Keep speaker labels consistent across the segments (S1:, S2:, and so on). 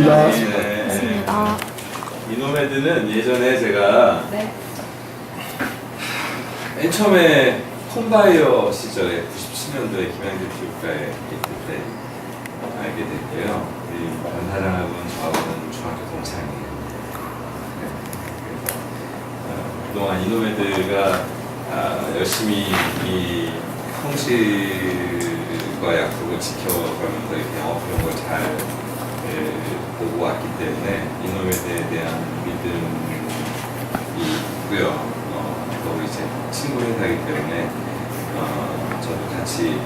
S1: 고맙습니다.
S2: 네.
S3: 고맙습니다.
S2: 이노메드는 예전에 제가
S3: 네.
S2: 맨 처음에 콤바이어 시절에 97년도에 김양재 피부과에 있을 때 알게 됐고요. 우리 권 사장하고는 저하고는 중학교 동창이에요. 그래서 그동안 이노메드가 열심히 이 성실과 약속을 지켜가면서 이렇게 영업 이런 걸 잘 보고 왔기 때문에 이노메드에 대한 믿음이 있고요. 또 이제 친구 회사이기 때문에 저도 같이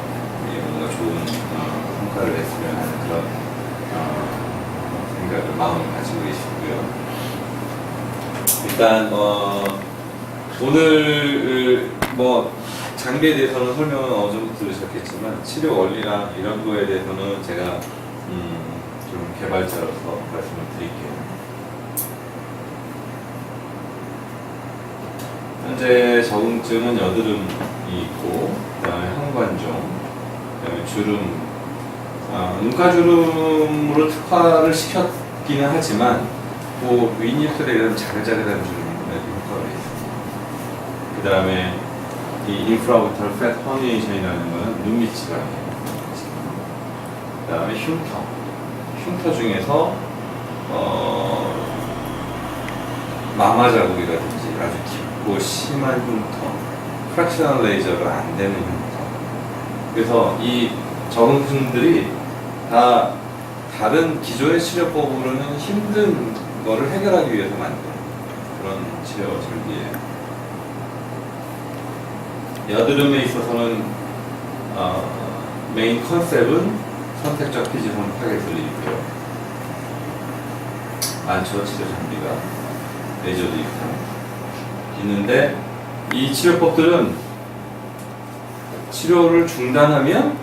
S2: 뭔가 좋은 성과를 냈으면 하는 그런 생각을 마음을 가지고 계시고요. 일단 오늘 뭐 장비에 대해서는 설명은 어느 정도 들으셨겠지만 치료 원리랑 이런 거에 대해서는 제가 좀 개발자로서 말씀을 드릴게요. 현재 적응증은 여드름이 있고, 그다음에 항관종, 그다음에 주름, 눈가주름으로 특화를 시켰기는 하지만 뭐 윗입술에 이런 자글자글한 주름에도 효과가 있습니다. 그 다음에 이 인프라오비탈 팻 허니에이션이라는 것은 눈밑 질환이에요. 그 다음에 흉터 중에서 마마 자국이라든지 아주 깊고 심한 흉터, 프랙셔널 레이저가 안 되는 흉터. 그래서 이 적응증들이 다 다른 기존의 치료법으로는 힘든 거를 해결하기 위해서 만든 그런 치료 장비예요. 여드름에 있어서는 메인 컨셉은 선택적 피지선 타겟을 입고요. 많죠, 치료 장비가. 레이저도 있고 있는데 이 치료법들은 치료를 중단하면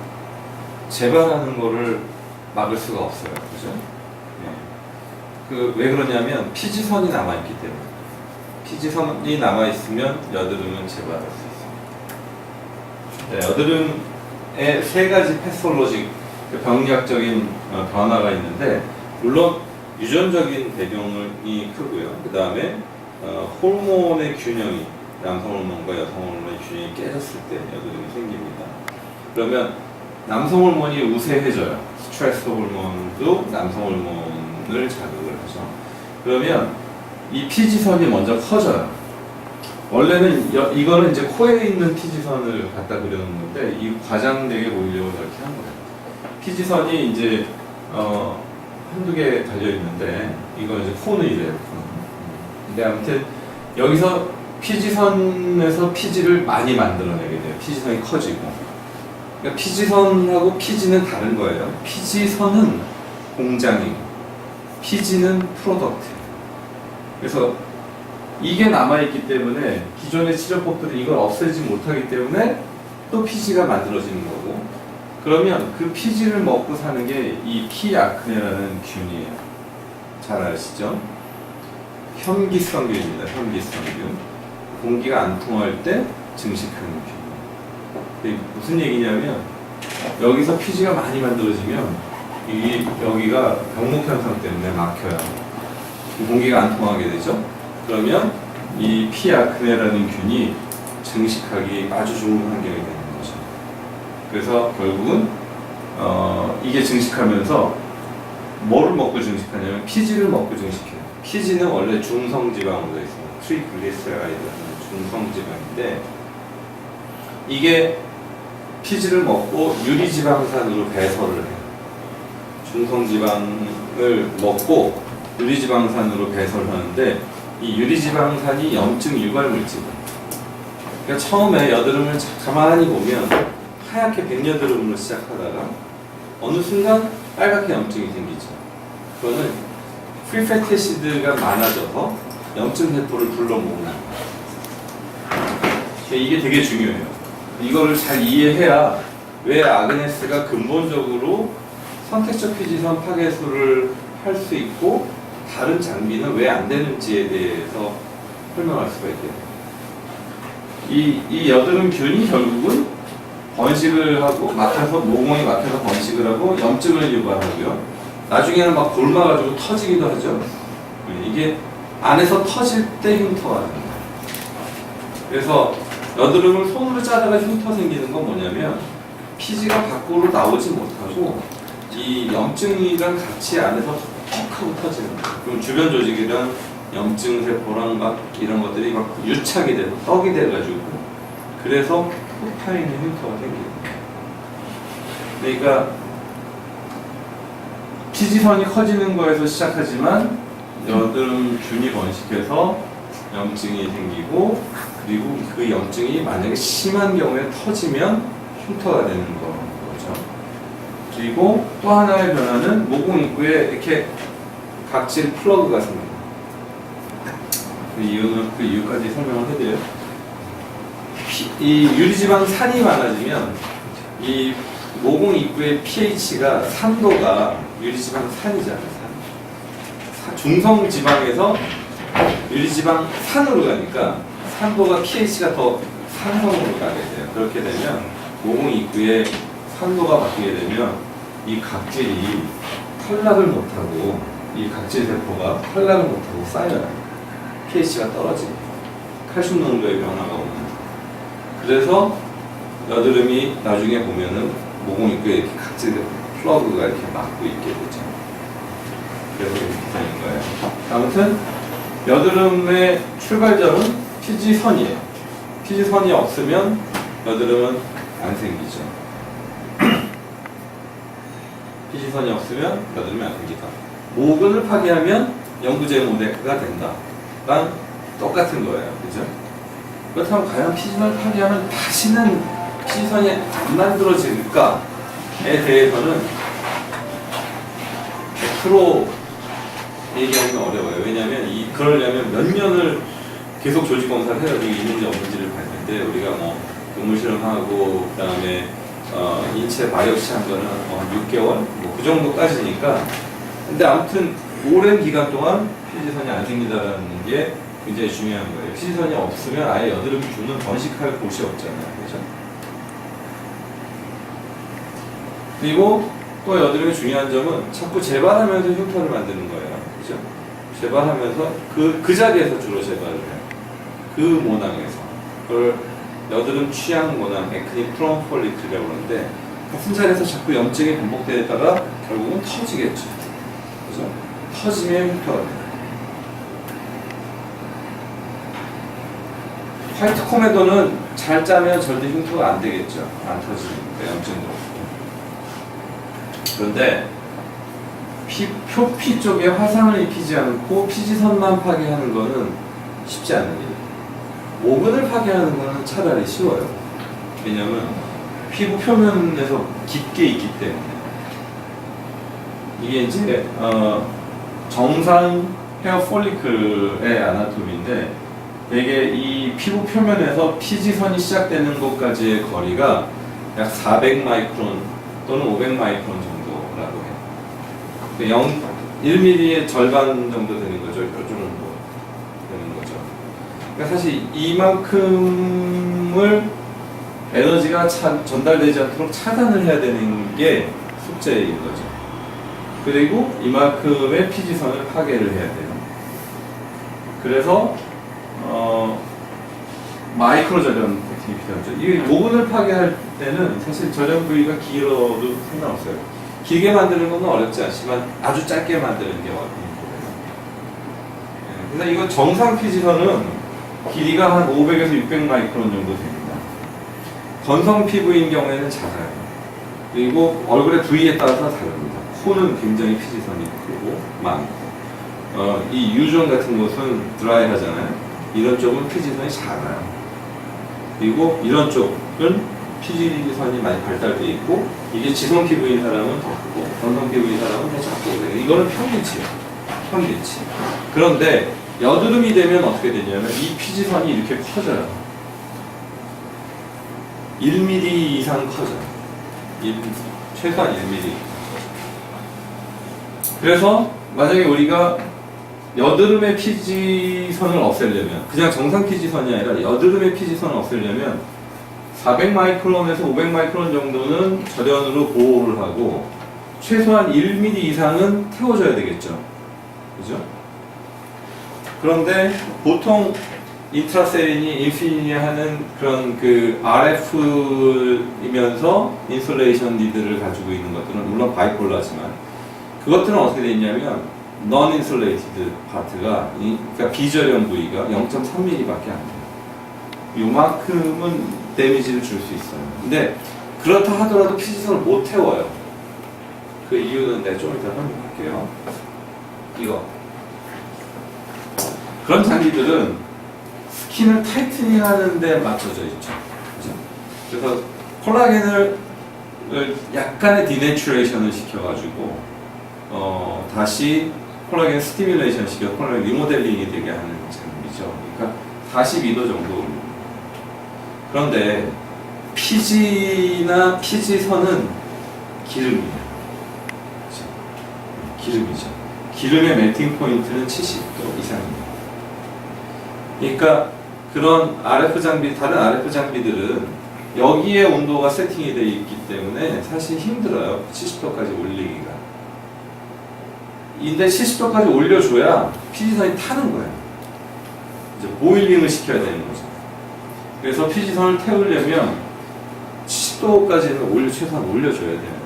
S2: 재발하는 거를 막을 수가 없어요. 그죠? 왜 그러냐면 피지선이 남아있기 때문에. 피지선이 남아있으면 여드름은 재발할 수 있습니다. 네, 여드름에 세 가지 패솔로직, 병리학적인 변화가 있는데, 물론 유전적인 배경이 크고요. 그 다음에 호르몬의 균형이, 남성 호르몬과 여성 호르몬의 균형이 깨졌을 때 여드름이 생깁니다. 그러면 남성 호르몬이 우세해져요. 스트레스 호르몬도 남성 호르몬을 자극을 하죠. 그러면 이 피지선이 먼저 커져요. 원래는 이거는 이제 코에 있는 피지선을 갖다 그려놓는데 이 과장되게 보이려고 이렇게 한 거예요. 피지선이 이제 한두 개 달려 있는데 이거 이제 코너이래요. 근데 아무튼 여기서 피지선에서 피지를 많이 만들어내게 돼요. 피지선이 커지고. 그러니까 피지선하고 피지는 다른 거예요. 피지선은 공장이고 피지는 프로덕트. 그래서 이게 남아있기 때문에 기존의 치료법들이 이걸 없애지 못하기 때문에 또 피지가 만들어지는 거고, 그러면 그 피지를 먹고 사는 게 이 피아크네라는 균이에요. 잘 아시죠? 현기성균입니다. 현기성균. 공기가 안 통할 때 증식하는 균. 무슨 얘기냐면 여기서 피지가 많이 만들어지면 여기가 병목 현상 때문에 막혀요. 공기가 안 통하게 되죠. 그러면 이 피아크네라는 균이 증식하기 아주 좋은 환경이 되는 거죠. 그래서 결국은 이게 증식하면서 뭐를 먹고 증식하냐면 피지를 먹고 증식해요. 피지는 원래 중성지방으로 되어 있습니다. 트리글리세라이드라는 중성지방인데 이게 피지를 먹고 유리지방산으로 배설을 해요. 중성지방을 먹고 유리지방산으로 배설을 하는데 이 유리지방산이 염증 유발물질이에요. 그러니까 처음에 여드름을 가만히 보면 하얗게 백여드름으로 시작하다가 어느 순간 빨갛게 염증이 생기죠. 그거는 프리패티시드가 많아져서 염증 세포를 불러 모으는 거예요. 이게 되게 중요해요. 이거를 잘 이해해야 왜 아그네스가 근본적으로 선택적 피지선 파괴술을 할 수 있고 다른 장비는 왜 안 되는지에 대해서 설명할 수가 있겠네요. 이 여드름균이 결국은 번식을 하고 막혀서 모공이 막혀서 번식을 하고 염증을 유발하고요. 나중에는 막 골마가지고 터지기도 하죠. 이게 안에서 터질 때 흉터가 됩니다. 그래서 여드름을 손으로 짜다가 흉터 생기는 건 뭐냐면 피지가 밖으로 나오지 못하고 이 염증이랑 같이 안에서 톡 하고 터지는 거예요. 그럼 주변 조직이랑 염증 세포랑 막 이런 것들이 막 유착이 돼서 떡이 돼가지고 그래서 푹 파이는 흉터가 생기는 거예요. 그러니까 피지선이 커지는 거에서 시작하지만 여드름균이 번식해서 염증이 생기고 그리고 그 염증이 만약에 심한 경우에 터지면 흉터가 되는 거죠. 그리고 또 하나의 변화는 모공 입구에 이렇게 각질 플러그가 생깁니다. 그 이유까지 설명을 해드려요. 이 유리지방 산이 많아지면 이 모공 입구의 pH가 산도가 유리지방 산이잖아요. 중성 지방에서 유리지방 산으로 가니까 산도가 pH가 더 산성으로 가게 돼요. 그렇게 되면 모공 입구의 산도가 바뀌게 되면 이 각질이 탈락을 못하고 이 각질 세포가 탈락을 못하고 쌓여요. pH가 떨어지고 칼슘 농도의 변화가 오는. 그래서 여드름이 나중에 보면은 모공 입구에 이렇게 각질 플러그가 이렇게 막고 있게 되죠. 그래서 이렇게 되는 거예요. 아무튼 여드름의 출발점은 피지선이에요. 피지선이 없으면 여드름은 안 생기죠. 피지선이 없으면 여드름이 안 생기다. 모근을 파괴하면 영구제 모대가 된다. 랑 똑같은 거예요. 그죠? 그렇다면 과연 피지선을 파괴하면 다시는 피지선이 안 만들어질까에 대해서는 100% 얘기하기는 어려워요. 왜냐하면 그러려면 몇 년을 계속 조직 검사를 해야 이게 있는지 없는지를 봐야 되는데 우리가 뭐 동물 실험하고 그다음에 인체 바이옵시 한 거는 6개월 뭐 그 정도까지니까. 근데 아무튼 오랜 기간 동안 피지선이 안 생긴다는 게 굉장히 중요한 거예요. 피지선이 없으면 아예 여드름균은 번식할 곳이 없잖아요. 그죠? 그리고 또 여드름의 중요한 점은 자꾸 재발하면서 흉터를 만드는 거예요. 그죠? 재발하면서 그 자리에서 주로 재발을 해요. 그 모낭에서. 그걸 여드름 취향 모낭, 에크니 프롬 폴리클이라고 그러는데 같은 자리에서 자꾸 염증이 반복되다가 결국은 터지겠죠. 그죠? 터지면 흉터가 돼요. 화이트 코메도는 잘 짜면 절대 흉터가 안 되겠죠. 안 터지니까 염증도 없고. 그런데 표피 쪽에 화상을 입히지 않고 피지선만 파괴하는 거는 쉽지 않은 일이에요. 모근을 파괴하는 거는 차라리 쉬워요. 왜냐면 피부 표면에서 깊게 있기 때문에. 이게 이제 정상 헤어 폴리클의 아나토미인데 되게 이 피부 표면에서 피지선이 시작되는 곳까지의 거리가 약 400 마이크론 또는 500 마이크론 정도라고 해요. 1mm의 절반 정도 되는 거죠. 이 정도 되는 거죠. 그러니까 사실 이만큼을 에너지가 전달되지 않도록 차단을 해야 되는 게 숙제인 거죠. 그리고 이만큼의 피지선을 파괴를 해야 돼요. 그래서 마이크로 절연 테크닉이 필요하죠. 이 모근을 파괴할 때는 사실 절연 부위가 길어도 상관없어요. 길게 만드는 건 어렵지 않지만 아주 짧게 만드는 게 어려운 거예요. 그래서 이거 정상 피지선은 길이가 한 500에서 600 마이크론 정도 됩니다. 건성 피부인 경우에는 작아요. 그리고 얼굴의 부위에 따라서 다릅니다. 코는 굉장히 피지선이 크고 많고 이 유존 같은 곳은 드라이 하잖아요. 이런 쪽은 피지선이 작아요. 그리고 이런 쪽은 피지선이 많이 발달되어 있고 이게 지성 피부인 사람은 더 크고 건성 피부인 사람은 더 작고 그래요. 이거는 평균치예요. 평균치. 그런데 여드름이 되면 어떻게 되냐면 이 피지선이 이렇게 커져요. 1mm 이상 커져요. 최소한 1mm. 그래서 만약에 우리가 여드름의 피지선을 없애려면 그냥 정상 피지선이 아니라 여드름의 피지선을 없애려면 400 마이크론에서 500 마이크론 정도는 절연으로 보호를 하고 최소한 1mm 이상은 태워줘야 되겠죠. 그죠? 그런데 보통 인트라세린이 인피니티 하는 그런 그 RF이면서 인솔레이션 니드를 가지고 있는 것들은 물론 바이폴라지만 그것들은 어떻게 돼 있냐면 non insulated 파트가 그러니까 비절연 부위가 0.3mm밖에 안 돼요. 요만큼은 데미지를 줄 수 있어요. 근데 그렇다 하더라도 피지선을 못 태워요. 그 이유는 내가 좀 이따 설명할게요. 이거 그런 장비들은 스킨을 타이트닝 하는데 맞춰져 있죠. 그죠? 그래서 콜라겐을 약간의 디내추레이션을 시켜가지고 다시 콜라겐 스티뮬레이션 시켜 콜라겐 리모델링이 되게 하는 장비죠. 그러니까 42도 정도 올립니다. 그런데 피지나 피지선은 기름이에요. 그렇죠? 기름이죠. 기름의 멜팅 포인트는 70도 이상입니다. 그러니까 그런 RF 장비, 다른 RF 장비들은 여기에 온도가 세팅이 되어 있기 때문에 사실 힘들어요. 70도까지 올리기가. 근데 70도까지 올려줘야 피지선이 타는 거예요. 이제 보일링을 시켜야 되는 거죠. 그래서 피지선을 태우려면 70도까지는 최소한 올려줘야 돼요.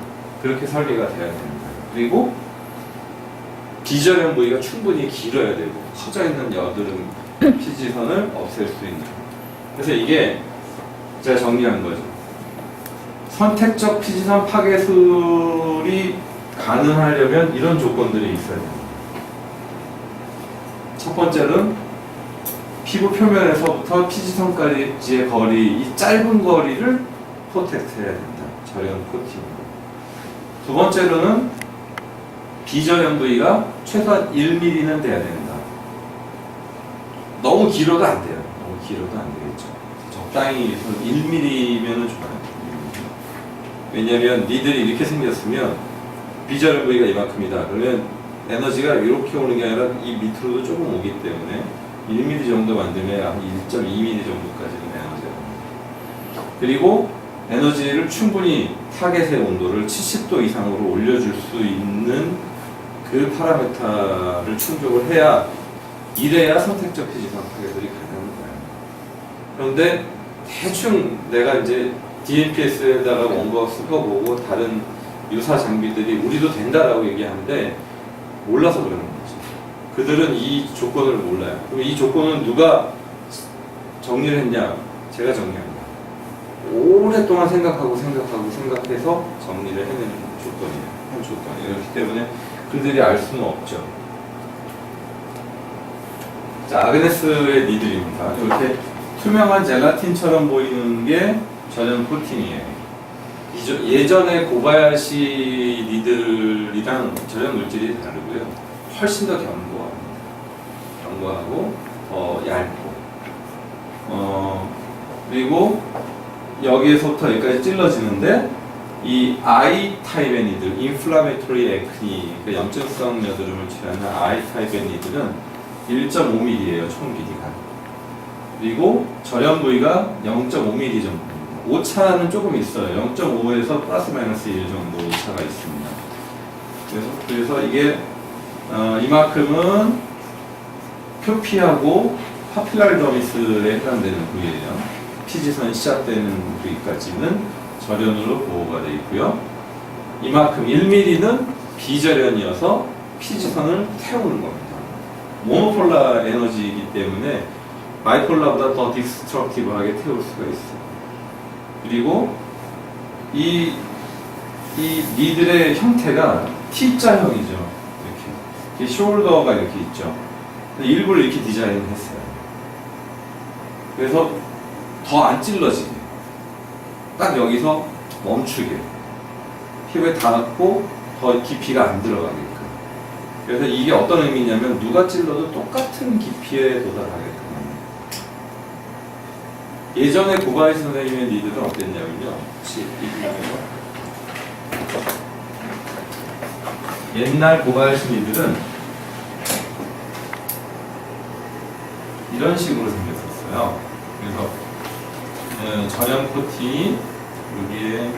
S2: 그렇게 설계가 돼야 됩니다. 그리고 비절연 부위가 충분히 길어야 되고 커져 있는 여드름 피지선을 없앨 수 있는. 그래서 이게 제가 정리한 거죠. 선택적 피지선 파괴술이 가능하려면 이런 조건들이 있어야 됩니다. 첫 번째는 피부 표면에서부터 피지선까지의 거리, 이 짧은 거리를 프로텍트 해야 된다. 절연 코팅으로. 두 번째로는 비절연 부위가 최소한 1mm는 돼야 된다. 너무 길어도 안 돼요. 너무 길어도 안 되겠죠. 적당히 1mm면은 좋아요. 왜냐면 니들이 이렇게 생겼으면 비절연 부위가 이만큼이다. 그러면 에너지가 이렇게 오는 게 아니라 이 밑으로도 조금 오기 때문에 1mm 정도 만들면 한 1.2mm 정도까지는 에너지가 옵니다. 그리고 에너지를 충분히 타겟의 온도를 70도 이상으로 올려줄 수 있는 그 파라미터를 충족을 해야 이래야 선택적 피지선 파괴들이 가능한 거예요. 그런데 대충 내가 이제 DMPS에다가 원고 쓴 거 보고 다른 유사 장비들이 우리도 된다라고 얘기하는데 몰라서 그러는 거죠. 그들은 이 조건을 몰라요. 그럼 이 조건은 누가 정리를 했냐? 제가 정리합니다. 오랫동안 생각해서 정리를 해내는 조건이에요. 한 조건이에요. 그렇기 때문에 그들이 알 수는 없죠. 자, 아그네스의 니들입니다. 이렇게 투명한 젤라틴처럼 보이는 게 절연 코팅이에요. 예전에 고바야시 니들이랑 절연 물질이 다르고요. 훨씬 더 견고하고 더 얇고 그리고 여기에서부터 여기까지 찔러지는데 이 I 타입의 니들, 인플라메토리 액니, 그러니까 염증성 여드름을 취하는 I 타입의 니들은 1.5mm예요, 총 길이가. 그리고 절연 부위가 0.5mm 정도. 오차는 조금 있어요. 0.5에서 플러스 마이너스 1 정도 오차가 있습니다. 그래서 이게 이만큼은 표피하고 파필라리 더미스에 해당되는 부위예요. 피지선이 시작되는 부위까지는 절연으로 보호가 되어 있고요. 이만큼 1mm는 비절연이어서 피지선을 태우는 겁니다. 모노폴라 에너지이기 때문에 바이폴라보다 더 디스트럭티브하게 태울 수가 있어요. 그리고 이 니들의 형태가 T자형이죠. 이렇게 숄더가 이렇게 있죠. 일부러 이렇게 디자인했어요. 그래서 더 안 찔러지게, 딱 여기서 멈추게, 피부에 닿고 더 깊이가 안 들어가게끔. 그래서 이게 어떤 의미냐면 누가 찔러도 똑같은 깊이에 도달하게끔. 예전에 고바야시 선생님의 니들은 어땠냐면요. 옛날 고바야시 니들은 이런 식으로 생겼었어요. 그래서 절연 코팅이 여기에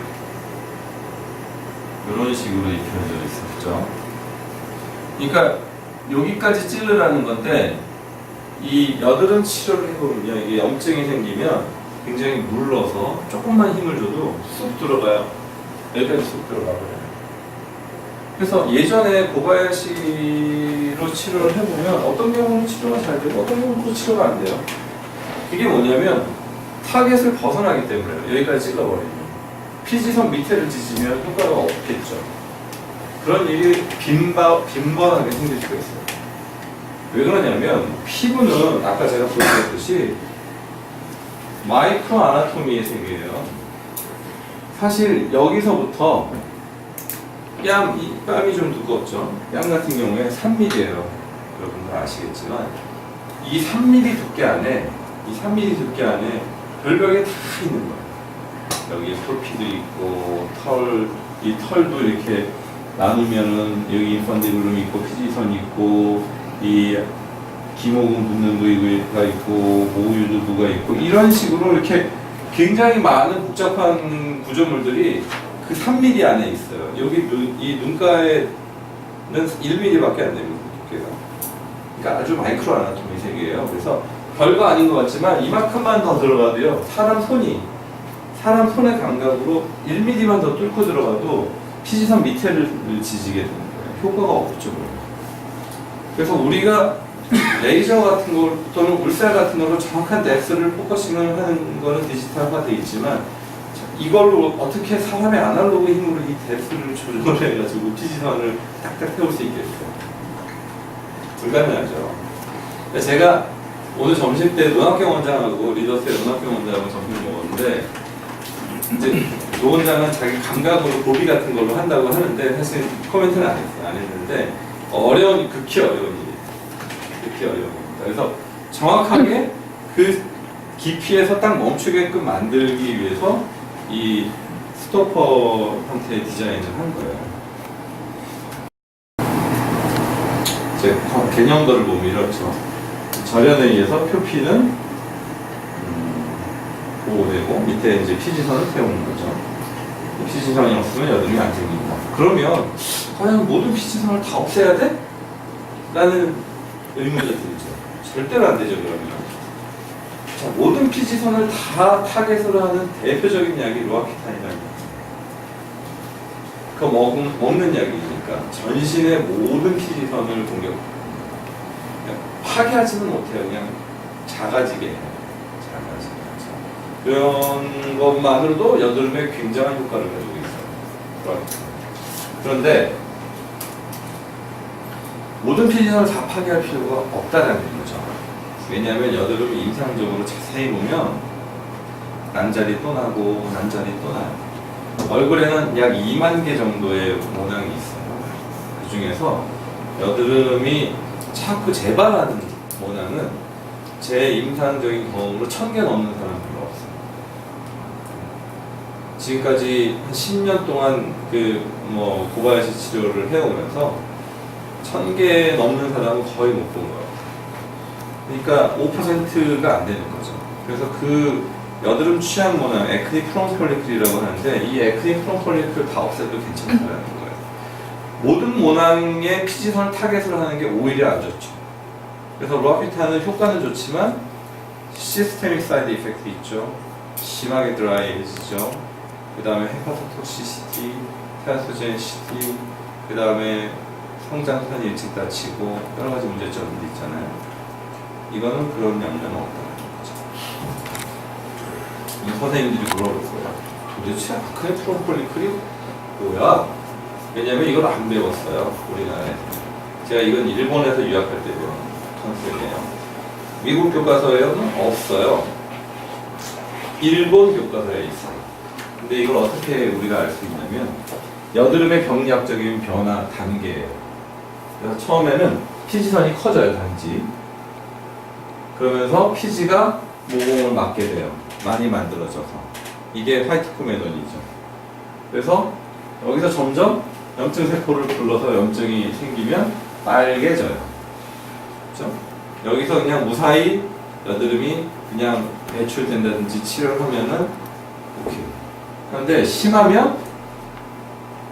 S2: 이런 식으로 입혀져 있었죠. 그러니까 여기까지 찌르라는 건데 이 여드름 치료를 해보면요, 이게 염증이 생기면 굉장히 눌러서 조금만 힘을 줘도 쑥 들어가요. 여기까지 쑥 들어가거든요. 그래서 예전에 고바야시로 치료를 해보면 어떤 경우는 치료가 잘 되고 어떤 경우는 또 치료가 안 돼요. 그게 뭐냐면 타겟을 벗어나기 때문에요. 여기까지 찔러버리면 피지선 밑에를 찢으면 효과가 없겠죠. 그런 일이 빈번하게 생길 수가 있어요. 왜 그러냐면 피부는 아까 제가 보여드렸듯이 마이크로 아나토미의 세계예요. 사실 여기서부터 뺨이 좀 두껍죠. 뺨 같은 경우에 3mm예요. 여러분들 아시겠지만 이 3mm 두께 안에 별벽에 다 있는 거예요. 여기 폴피도 있고 이 털도 이렇게 나누면은 여기 인펀디블룸 있고 피지선 있고 이 기모근 붙는 부위가 있고 모유두부가 있고 이런 식으로 이렇게 굉장히 많은 복잡한 구조물들이 그 3mm 안에 있어요. 여기 이 눈가에는 1mm밖에 안 됩니다. 두께가. 그러니까 아주 마이크로 아나토미 세계예요. 그래서 별거 아닌 것 같지만 이만큼만 더 들어가도요. 사람 손의 감각으로 1mm만 더 뚫고 들어가도 피지선 밑에를 지지게 되는 거예요. 효과가 없죠. 그래서 우리가 레이저 같은 거 또는 울살 같은 걸로 정확한 뎁스를 포커싱을 하는 거는 디지털화 되어 있지만 이걸로 어떻게 사람의 아날로그 힘으로 이 뎁스를 조절해가지고 피지선을 딱딱 태울 수 있겠어요? 불가능하죠. 제가 오늘 점심 때 눈학경 원장하고 리더스의 눈학경 원장하고 점심 먹었는데 이제 노 원장은 자기 감각으로 고비 같은 걸로 한다고 하는데 사실 코멘트는 안 했어요. 안 했는데 극히 어려운 일입니다. 그래서 정확하게 그 깊이에서 딱 멈추게끔 만들기 위해서 이 스토퍼 형태의 디자인을 한 거예요. 제 개념들을 보면 이렇죠. 절연에 의해서 표피는 보호되고 밑에 이제 피지선을 태우는 거죠. 피지선이 없으면 여드름이 안 생긴다. 그러면 과연 모든 피지선을 다 없애야 돼? 라는 의문이 들죠. 절대로 안 되죠. 그러면 자, 모든 피지선을 다 타겟으로 하는 대표적인 약이 로아키탄이라는 약. 그 먹는 약이니까 전신의 모든 피지선을 공격합니다. 파괴하지는 못해요. 그냥 작아지게 해요. 이런 것만으로도 여드름에 굉장한 효과를 가지고 있어요. 그런데 모든 피지선을 다 파괴할 필요가 없다는 거죠. 왜냐하면 여드름이 임상적으로 자세히 보면 난자리 또 나고 난자리 또 나요. 얼굴에는 약 2만 개 정도의 모낭이 있어요. 그 중에서 여드름이 자꾸 재발하는 모낭은 제 임상적인 경험으로 1000개 넘는 사람 별로 없어요. 지금까지 한 10년 동안 고바야시 치료를 해오면서 1000개 넘는 사람은 거의 못 본 거예요. 그러니까 5%가 안 되는 거죠. 그래서 그 여드름 취약 모낭, 에크닉 프론 폴리클이라고 하는데 이 에크닉 프론 폴리클 다 없애도 괜찮다는 거예요. 모든 모낭의 피지선을 타겟으로 하는 게 오히려 안 좋죠. 그래서 로아피탄은 효과는 좋지만 시스테믹 사이드 이펙트 있죠. 심하게 드라이해지죠. 그 다음에 헤파토톡시시티, 테라소제니시티, 그 다음에 성장판이 일찍 다치고 여러 가지 문제점들이 있잖아요. 이거는 그런 양면은 없다는 거죠. 선생님들이 물어볼 거예요. 도대체 아크네 프론폴리클이 뭐야? 왜냐면 이걸 안 배웠어요. 우리나라에서. 제가 이건 일본에서 유학할 때 배운 컨셉이에요. 미국 교과서에는 없어요. 일본 교과서에 있어요. 근데 이걸 어떻게 우리가 알 수 있냐면 여드름의 병리학적인 변화 단계예요. 그래서 처음에는 피지선이 커져요, 단지. 그러면서 피지가 모공을 막게 돼요. 많이 만들어져서. 이게 화이트 코메돈이죠. 그래서 여기서 점점 염증 세포를 불러서 염증이 생기면 빨개져요. 그렇죠? 여기서 그냥 무사히 여드름이 그냥 배출된다든지 치료를 하면은 오케이. 그런데 심하면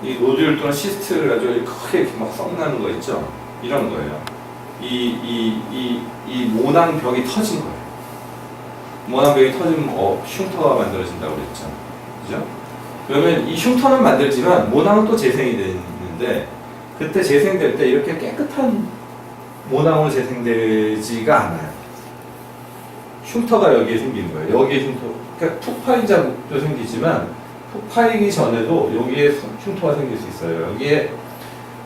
S2: 이 노듈 또는 시스트를 가지고 크게 이렇게 막 썩나는 거 있죠? 이런 거예요. 이 모낭벽이 터진 거예요. 모낭벽이 터지면 흉터가 만들어진다고 그랬죠. 그죠? 그러면 이 흉터는 만들지만 모낭은 또 재생이 되는데 그때 재생될 때 이렇게 깨끗한 모낭으로 재생되지가 않아요. 흉터가 여기에 생기는 거예요. 여기에 흉터. 그러니까 푹 파인 자국도 생기지만 푹 파이기 전에도 여기에 흉터가 생길 수 있어요. 여기에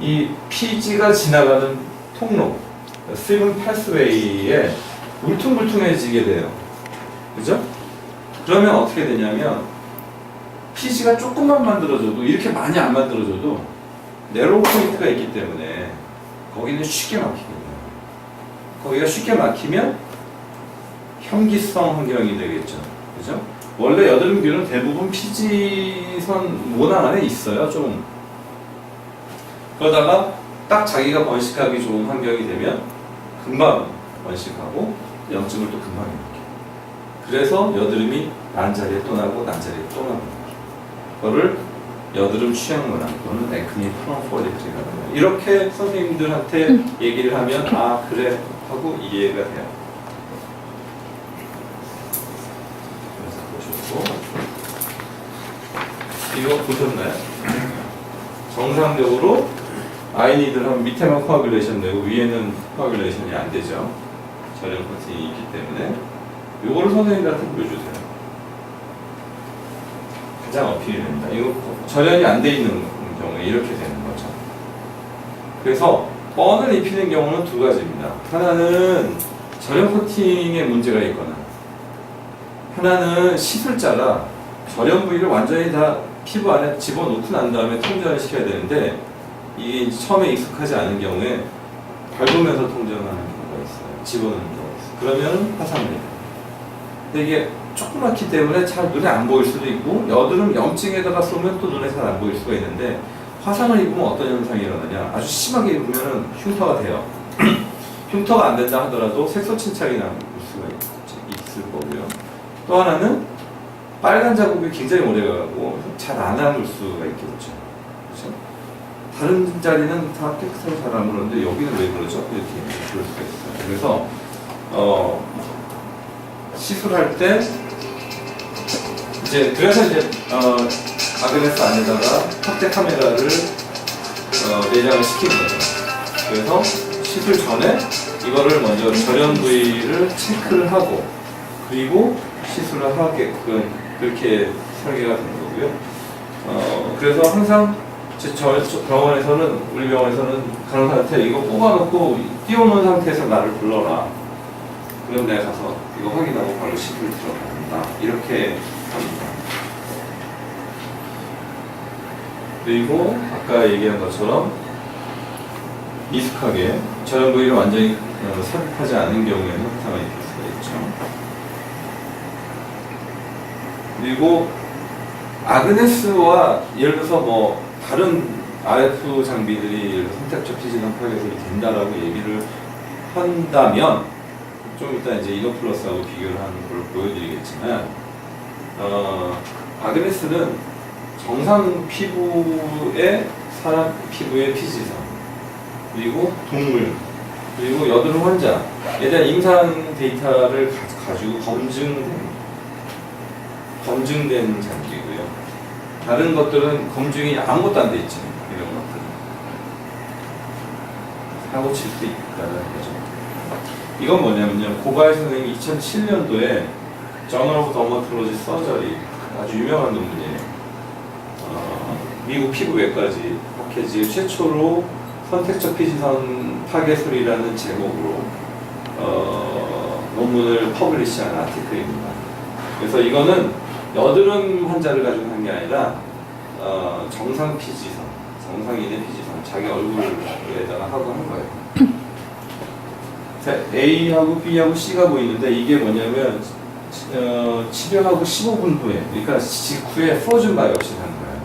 S2: 이 피지가 지나가는 통로, 스위밍 패스웨이에 울퉁불퉁해지게 돼요. 그죠? 그러면 어떻게 되냐면 피지가 조금만 만들어져도 이렇게 많이 안 만들어져도 네로우 포인트가 있기 때문에 거기는 쉽게 막히거든요. 거기가 쉽게 막히면 현기성 환경이 되겠죠. 그죠? 원래 여드름균은 대부분 피지선 모낭 안에 있어요. 좀. 그러다가 딱 자기가 번식하기 좋은 환경이 되면 금방 번식하고 염증을 또 금방 일으켜요. 그래서 여드름이 난 자리에 또 나고 난 자리에 또 나고 그거를 여드름 취약 모낭 또는 액니 프론폴리클이라고 해요. 이렇게 선생님들한테 얘기를 하면 아 그래 하고 이해가 돼요. 그래서 보시고 이거 보셨나요? 정상적으로 아이니들 하면 밑에만 코아귤레이션 되고 위에는 코아귤레이션이 안 되죠. 저렴 코팅이 있기 때문에 이거를 선생님들한테 보여주세요. 가장 어필이 됩니다. 이거 절연이 안 돼 있는 경우에 이렇게 되는 거죠. 그래서 뻔을 입히는 경우는 두 가지입니다. 하나는 절연 코팅에 문제가 있거나 하나는 시술자가 절연 부위를 완전히 다 피부 안에 집어넣고 난 다음에 통전을 시켜야 되는데 이게 처음에 익숙하지 않은 경우에 밟으면서 통전하는 경우가 있어요. 집어넣는 경우가 있어요. 그러면 화상이 돼요. 근데 이게 조그맣기 때문에 잘 눈에 안 보일 수도 있고 여드름 염증에다가 쏘면 또 눈에 잘 안 보일 수가 있는데 화상을 입으면 어떤 현상이 일어나냐 아주 심하게 입으면 흉터가 돼요. 흉터가 안 된다 하더라도 색소 침착이 날 수가 있을 거고요. 또 하나는 빨간 자국이 굉장히 오래가고 잘 안 남을 수가 있겠죠. 그렇죠? 다른 자리는 다 깨끗하게 잘 안 물었는데 여기는 왜 그러죠? 이렇게 그럴 수가 있어요. 그래서 시술할 때 그래서 아그네스 안에다가 확대 카메라를 내장을 시킨 거죠. 그래서 시술 전에 이거를 먼저 절연 부위를 체크를 하고 그리고 시술을 하게끔 그렇게 설계가 된 거고요. 그래서 항상 병원에서는 우리 병원에서는 간호사한테 이거 뽑아놓고 띄워놓은 상태에서 나를 불러라. 그럼 내가 가서 이거 확인하고 바로 시술 들어간다. 이렇게 합니다. 그리고 아까 얘기한 것처럼 미숙하게 절연 부위를 완전히 삽입하지 않은 경우에는 화상을 입힐 수가 있죠. 그리고 아그네스와 예를 들어서 뭐 다른 RF 장비들이 선택적 피지선 타겟이 된다라고 얘기를 한다면 좀 이따 이제 이노플러스하고 비교를 하는 걸 보여드리겠지만 아그네스는 정상 피부의 사람 피부의 피지선 그리고 동물 그리고 여드름 환자에 대한 임상 데이터를 가지고 검증된 장비고요. 다른 것들은 검증이 아무것도 안 돼 있죠. 이런 것들은 사고 칠 수 있다는 거죠. 이건 뭐냐면요. 고바이 선생님이 2007년도에 Journal of Dermatology Surgery 아주 유명한 논문이에요. 미국 피부외과지 학회지 최초로 선택적 피지선 타겟술이라는 제목으로 논문을 퍼블리시한 아티클입니다. 그래서 이거는 여드름 환자를 가지고 한 게 아니라 정상 피지선, 정상인의 피지선, 자기 얼굴에다가 하고 한 거예요. A하고 B하고 C가 보이는데 이게 뭐냐면 치료하고 15분 후에, 그러니까 직후에 프로즌 바이옵시를 하는 거예요.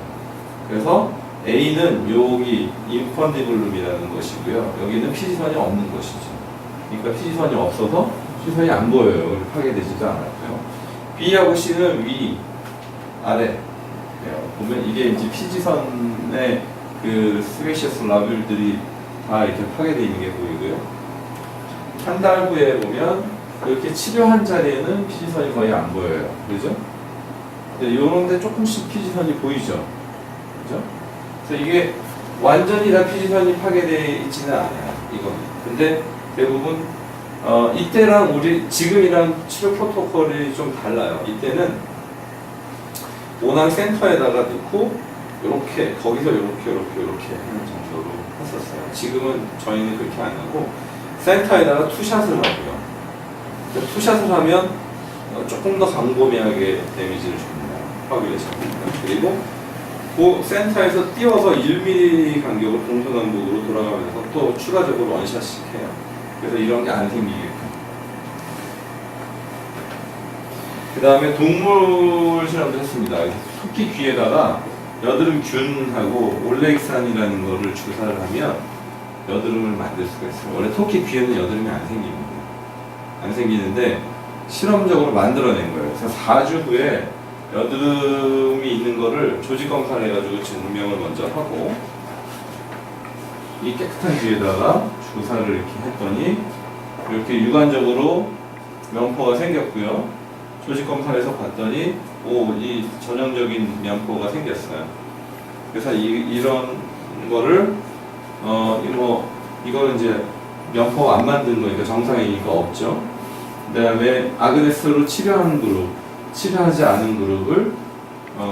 S2: 그래서 A는 여기 인펀디블룸이라는 것이고요. 여기는 피지선이 없는 것이죠. 그러니까 피지선이 없어서 피지선이 안 보여요. 파괴되지도 않았고요. B하고 C는 위, 아래 보면 이게 이제 피지선의 그 스베이셔스 라뷸들이 다 이렇게 파괴되어 있는 게 보이고요. 한 달 후에 보면 이렇게 치료한 자리에는 피지선이 거의 안 보여요. 그죠? 이런 데 조금씩 피지선이 보이죠. 그죠? 그래서 이게 완전히 다 피지선이 파괴되어 있지는 않아요. 이건. 근데 대부분 이때랑 지금이랑 치료 프로토콜이 좀 달라요. 이때는 모낭 센터에다가 넣고 이렇게 거기서 이렇게 하는 정도로 했었어요. 지금은 저희는 그렇게 안 하고 센터에다가 투샷을 하고요. 투샷을 하면 조금 더 광범위하게 데미지를 줍니다. 파괴를 잡습니다. 그리고 그 센터에서 띄워서 1mm 간격으로 동서남북으로 돌아가면서 또 추가적으로 원샷씩 해요. 그래서 이런 게 안 생기게끔. 그 다음에 동물 실험도 했습니다. 토끼 귀에다가 여드름균하고 올레익산이라는 거를 주사를 하면 여드름을 만들 수가 있어요. 원래 토끼 귀에는 여드름이 안 생깁니다. 안 생기는데 실험적으로 만들어낸 거예요. 그래서 4주 후에 여드름이 있는 거를 조직 검사를 해가지고 증명을 먼저 하고 이 깨끗한 귀에다가 주사를 이렇게 했더니 이렇게 육안적으로 명포가 생겼고요. 조직 검사에서 봤더니 이 전형적인 명포가 생겼어요. 그래서 이런 거를 이거는 이제 명포 안 만든 거니까 정상이니까 없죠. 그 다음에 아그네스로 치료한 그룹, 치료하지 않은 그룹을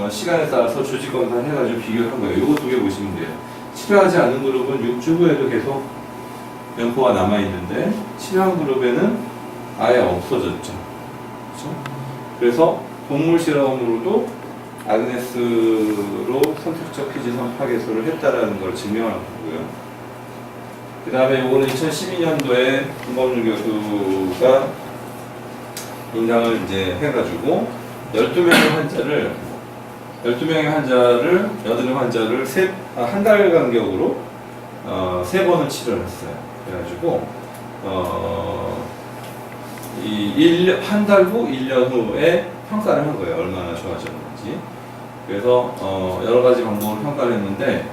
S2: 시간에 따라서 조직 검사를 해가지고 비교를 한 거예요. 이거 두 개 보시면 돼요. 치료하지 않은 그룹은 6주 후에도 계속 명포가 남아있는데 치료한 그룹에는 아예 없어졌죠. 그렇죠? 그래서 동물 실험으로도 아그네스로 선택적 피지선 파괴소를 했다라는 걸 증명한 거고요. 그 다음에 이거는 2012년도에 김범준 교수가 인강을 이제 해가지고 12명의 여드름 환자를 한 달 간격으로 3번을 치료를 했어요. 그래가지고 한 달 후, 1년 후에 평가를 한 거예요. 얼마나 좋아졌는지. 그래서 여러 가지 방법으로 평가를 했는데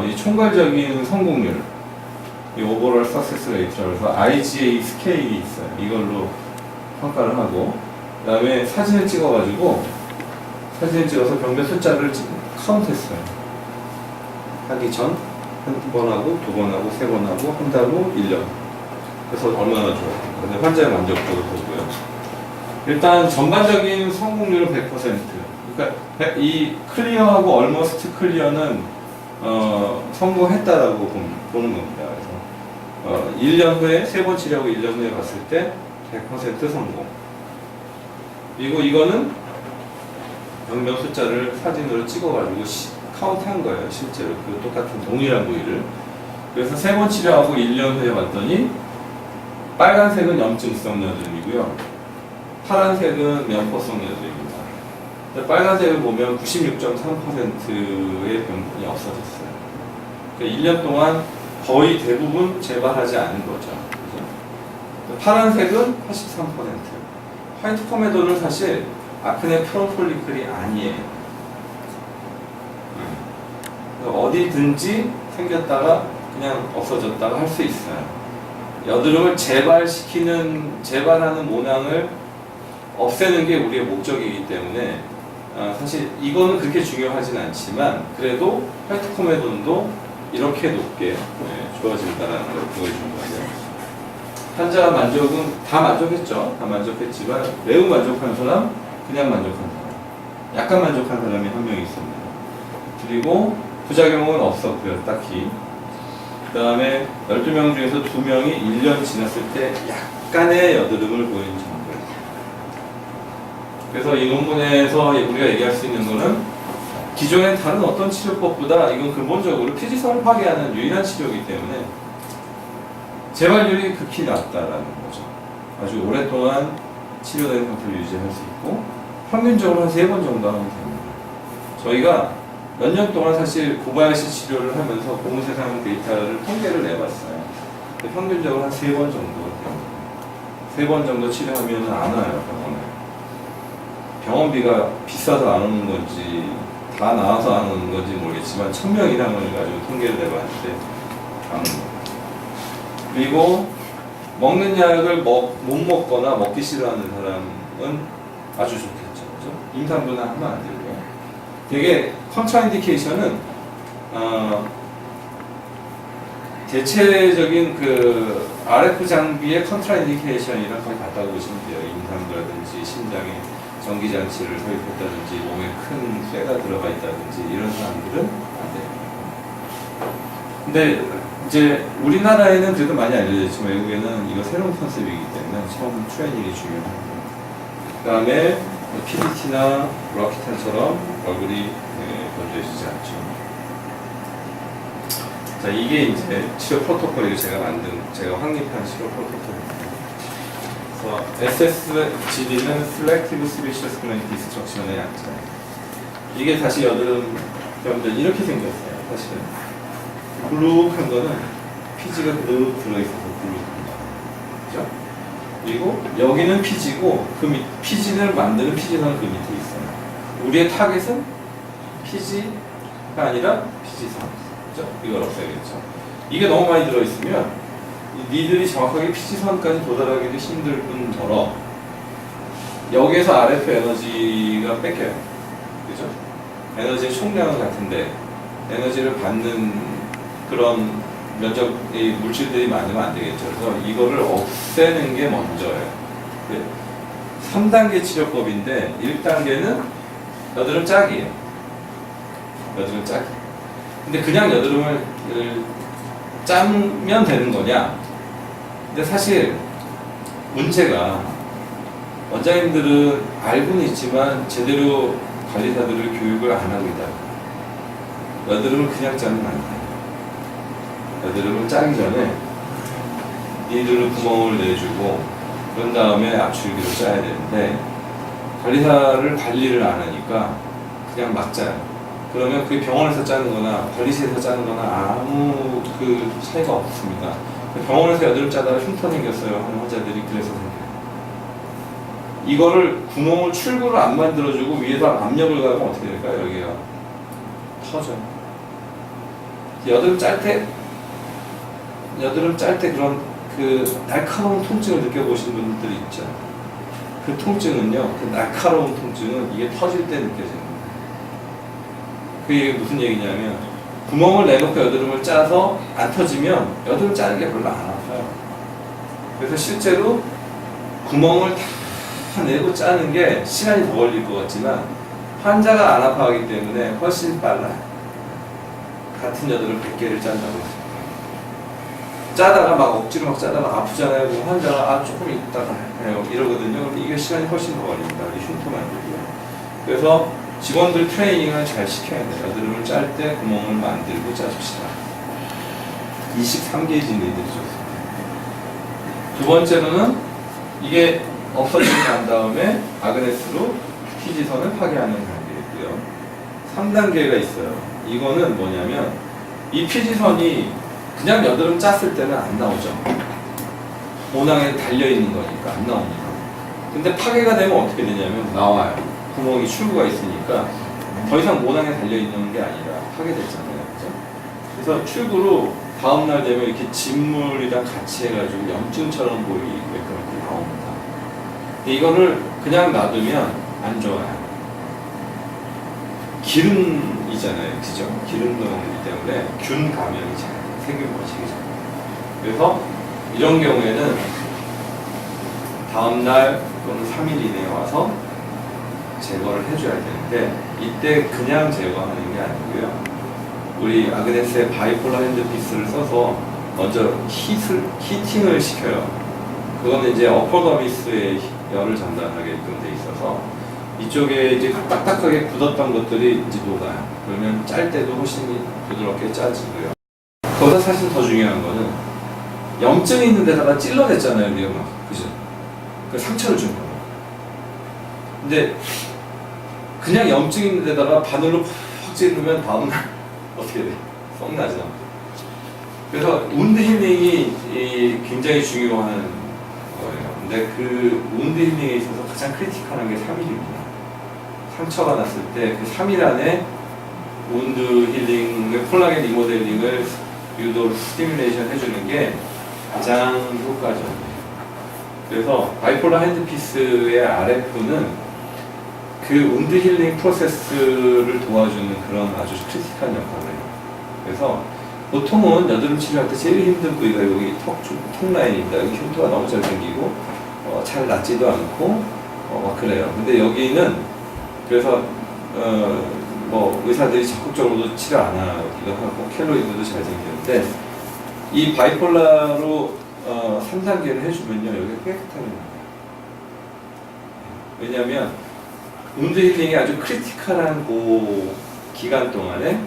S2: 이 총괄적인 성공률, 이 오버롤 석세스 레이트라고 해서 IGA 스케일이 있어요. 이걸로 평가를 하고 그 다음에 사진을 찍어서 병변 숫자를 카운트했어요. 하기 전 한 번 하고, 두 번 하고, 세 번 하고, 한 달 후, 1년. 그래서 얼마나 좋아요. 근데 환자의 만족도도 보고요. 일단 전반적인 성공률은 100%. 그러니까 이 클리어하고 얼머스트 클리어는 성공했다라고 보는 겁니다. 그래서 1년 후에 3번 치료하고 1년 후에 봤을 때 100% 성공. 그리고 이거는 병변 숫자를 사진으로 찍어가지고 카운트한 거예요. 실제로 그 똑같은 동일한 부위를. 그래서 3번 치료하고 1년 후에 봤더니 빨간색은 염증성 여드름이고요. 파란색은 면포성 여드름입니다. 빨간색을 보면 96.3%의 병변이 없어졌어요. 그러니까 1년 동안 거의 대부분 재발하지 않은 거죠. 그죠? 파란색은 83%. 화이트 포메도는 사실 아크네 프로폴리클이 아니에요. 어디든지 생겼다가 그냥 없어졌다가 할 수 있어요. 여드름을 재발하는 모낭을 없애는 게 우리의 목적이기 때문에 사실 이거는 그렇게 중요하진 않지만 그래도 화이트 포메돈도 이렇게 높게 좋아진다는 걸 보여주는 거예요. 환자 만족은 다 만족했죠. 다 만족했지만 매우 만족한 사람, 그냥 만족한 사람, 약간 만족한 사람이 한 명 있습니다. 그리고 부작용은 없었고요, 딱히. 그 다음에 12명 중에서 2명이 1년 지났을 때 약간의 여드름을 보인 정도예요. 그래서 이 논문에서 우리가 얘기할 수 있는 거는 기존의 다른 어떤 치료법보다 이건 근본적으로 피지선을 파괴하는 유일한 치료이기 때문에 재발률이 극히 낮다라는 거죠. 아주 오랫동안 치료된 상태를 유지할 수 있고 평균적으로 한 3번 정도 하면 됩니다. 저희가 몇 년 동안 사실 고바야시 치료를 하면서 보문세상 데이터를 통계를 내봤어요. 평균적으로 한 3번 정도 됩니다. 3번 정도 치료하면 안 와요, 병원에. 병원비가 비싸서 안 오는 건지 다 나와서 하는 건지 모르겠지만 1000명 이상을 가지고 통계를 내봤을 때 하는 거. 그리고 먹는 약을 못 먹거나 먹기 싫어하는 사람은 아주 좋겠죠. 그죠? 임산부는 하면 안 되고요. 되게 컨트라인디케이션은 대체적인 그 RF 장비의 컨트라인디케이션이랑 거의 같다고 보시면 돼요. 임산부라든지 심장에 전기장치를 도입했다든지 몸에 큰 쇠가 들어가 있다든지 이런 사람들은 안 돼요. 근데 이제 우리나라에는 그래도 많이 알려져 있지만 외국에는 이거 새로운 컨셉이기 때문에 처음 트레이닝이 중요합니다. 그 다음에 PDT나 로키탄처럼 얼굴이 건조해지지 않죠. 자, 이게 이제 치료 프로토콜이고 제가 확립한 치료 프로토콜입니다. 그래서 SSGD는 Selective Sebaceous Gland Destruction의 약자. 이게 다시 여드름 병들 이렇게 생겼어요. 사실은 블룩한 거는 피지가 그대로 들어있어서 블룩합니다. 그죠? 그리고 여기는 피지고 피지를 만드는 피지선은 그 밑에 있어요. 우리의 타겟은 피지가 아니라 피지선. 그죠? 이걸 없애야겠죠. 이게 너무 많이 들어있으면 니들이 정확하게 피지선까지 도달하기도 힘들 뿐더러 여기에서 RF 에너지가 뺏겨요. 그죠? 에너지의 총량은 같은데 에너지를 받는 그런 면적의 물질들이 많으면 안 되겠죠. 그래서 이거를 없애는 게 먼저예요. 3단계 치료법인데 1단계는 여드름 짝이에요. 여드름 짝. 근데 그냥 여드름을 짜면 되는 거냐? 근데 사실 문제가 원장님들은 알고는 있지만 제대로 관리사들을 교육을 안 하고 있다. 여드름을 그냥 짜면 안 돼요. 여드름을 짜기 전에 니들은 구멍을 내주고 그런 다음에 압출기로 짜야 되는데 관리사를 관리를 안 하니까 그냥 막 짜요. 그러면 그게 병원에서 짜는 거나 관리실에서 짜는 거나 아무 그 차이가 없습니다. 병원에서 여드름 짜다가 흉터 생겼어요 하는 환자들이 그래서 생겨요. 이거를 구멍을 출구를 안 만들어주고 위에다 압력을 가면 어떻게 될까요? 여기가 터져요. 여드름 짤 때 그런 그 날카로운 통증을 느껴보신 분들이 있죠. 그 통증은요, 그 날카로운 통증은 이게 터질 때 느껴지는 거예요. 그게 무슨 얘기냐면 구멍을 내놓고 여드름을 짜서 안 터지면 여드름 짜는 게 별로 안 아파요. 그래서 실제로 구멍을 다 내고 짜는 게 시간이 더 걸릴 것 같지만 환자가 안 아파하기 때문에 훨씬 빨라요. 같은 여드름 100개를 짠다고 했어요. 짜다가 막 억지로 막 짜다가 아프잖아요. 그럼 환자가 조금 있다가 해요. 이러거든요. 근데 이게 시간이 훨씬 더 걸립니다. 흉터 만들고요. 그래서 직원들 트레이닝을 잘 시켜야 돼요. 여드름을 짤 때 구멍을 만들고 짜줍시다. 23게이지 니들이 좋습니다. 두 번째로는 이게 없어지고 난 다음에 아그네스로 피지선을 파괴하는 단계이고요. 3단계가 있어요. 이거는 뭐냐면 이 피지선이 그냥 여드름 짰을 때는 안 나오죠. 모낭에 달려있는 거니까 안 나옵니다. 근데 파괴가 되면 어떻게 되냐면 나와요. 구멍이 출구가 있으니까 더 이상 모낭에 달려있는 게 아니라 파괴됐잖아요. 그죠? 그래서 출구로 다음날 되면 이렇게 진물이랑 같이 해가지고 염증처럼 보이게 그렇게 나옵니다. 근데 이거를 그냥 놔두면 안 좋아요. 기름이잖아요. 그죠? 기름 덩어리이기 때문에 균 감염이 잘 생길 것이죠. 그래서 이런 경우에는 다음날 또는 3일 이내에 와서 제거를 해줘야 되는데 이때 그냥 제거하는 게 아니고요. 우리 아그네스의 바이폴라 핸드피스를 써서 먼저 히팅을 시켜요. 그거는 이제 어퍼더미스에 열을 전달하게끔 돼 있어서 이쪽에 이제 딱딱하게 굳었던 것들이 이제 녹아요. 그러면 짤 때도 훨씬 부드럽게 짜지고요. 거기서 사실 더 중요한 거는 염증이 있는 데다가 찔러냈잖아요, 우리가 막. 그죠? 그 상처를 준 거예요. 근데 그냥 염증 있는 데다가 바늘로 팍 찌르면 다음날 어떻게 돼? 썩나죠. 그래서 운드 힐링이 굉장히 중요한 거예요. 근데 그 운드 힐링에 있어서 가장 크리티컬한 게 3일입니다. 상처가 났을 때 그 3일 안에 운드 힐링, 콜라겐 리모델링을 유도로 스티뮬레이션 해주는 게 가장 효과적이에요. 그래서 바이폴라 핸드피스의 RF는 그 운드 힐링 프로세스를 도와주는 그런 아주 크리티컬 역할을 해요. 그래서 보통은 여드름 치료할 때 제일 힘든 부위가 여기 턱 라인입니다. 여기 흉터가 너무 잘 생기고 잘 낫지도 않고 막 그래요. 근데 여기는 그래서 뭐 의사들이 적극적으로도 치료 안 하기도 하고 켈로이드도 잘 생기는데 이 바이폴라로 3단계를 해주면요 여기가 깨끗하게 나와요. 왜냐하면 운드 힐링이 아주 크리티컬한 그 기간 동안에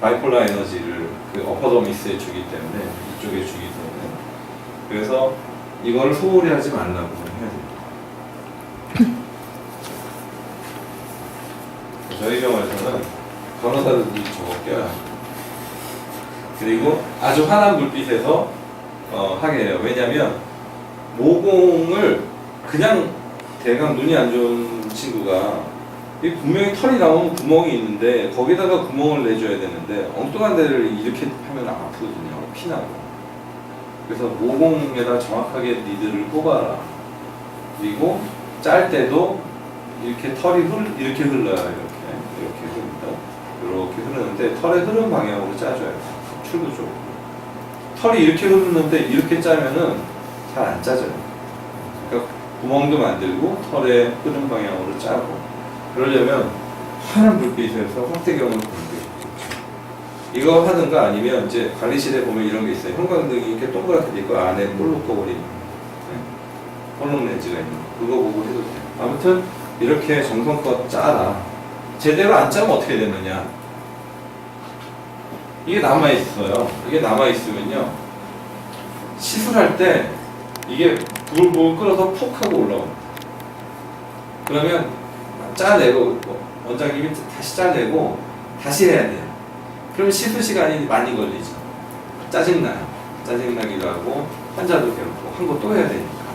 S2: 바이폴라 에너지를 그 어퍼더미스에 주기 때문에 이쪽에 주기 때문에 그래서 이걸 소홀히 하지 말라고 해야 됩니다. 저희 병원에서는 간호사들이 저거 껴야 합니다. 그리고 아주 환한 불빛에서 하게 해요. 왜냐면 모공을 그냥 대강 눈이 안 좋은 친구가 분명히 털이 나오면 구멍이 있는데 거기다가 구멍을 내줘야 되는데 엉뚱한 데를 이렇게 하면 아프거든요. 피나고. 그래서 모공에다 정확하게 니들을 뽑아라. 그리고 짤 때도 이렇게 털이 이렇게 흘러요. 이렇게 흐릅니다. 이렇게 흐르는데 털의 흐름 방향으로 짜줘야 돼요. 출구 쪽으로. 털이 이렇게 흐르는데 이렇게 짜면은 잘 안 짜져요. 그러니까 구멍도 만들고 털의 흐름 방향으로 짜고 그러려면 환한 불빛에서 확대경을 보는 게 좋죠. 이거 하는가 아니면 이제 관리실에 보면 이런 게 있어요. 형광등이 이렇게 동그랗게 돼 있고 안에 볼록거리는 볼록 렌즈가 있는 거. 그거 보고 해도 돼요. 아무튼 이렇게 정성껏 짜라. 제대로 안 짜면 어떻게 되느냐? 이게 남아있어요. 이게 남아있으면요 시술할 때 이게 불 끓어서 푹 하고 올라옵니다. 그러면 짜내고 원장님이 다시 짜내고 다시 해야 돼요. 그러면 시술 시간이 많이 걸리죠. 짜증나요. 짜증나기도 하고 환자도 괴롭고 한 거 또 해야 되니까.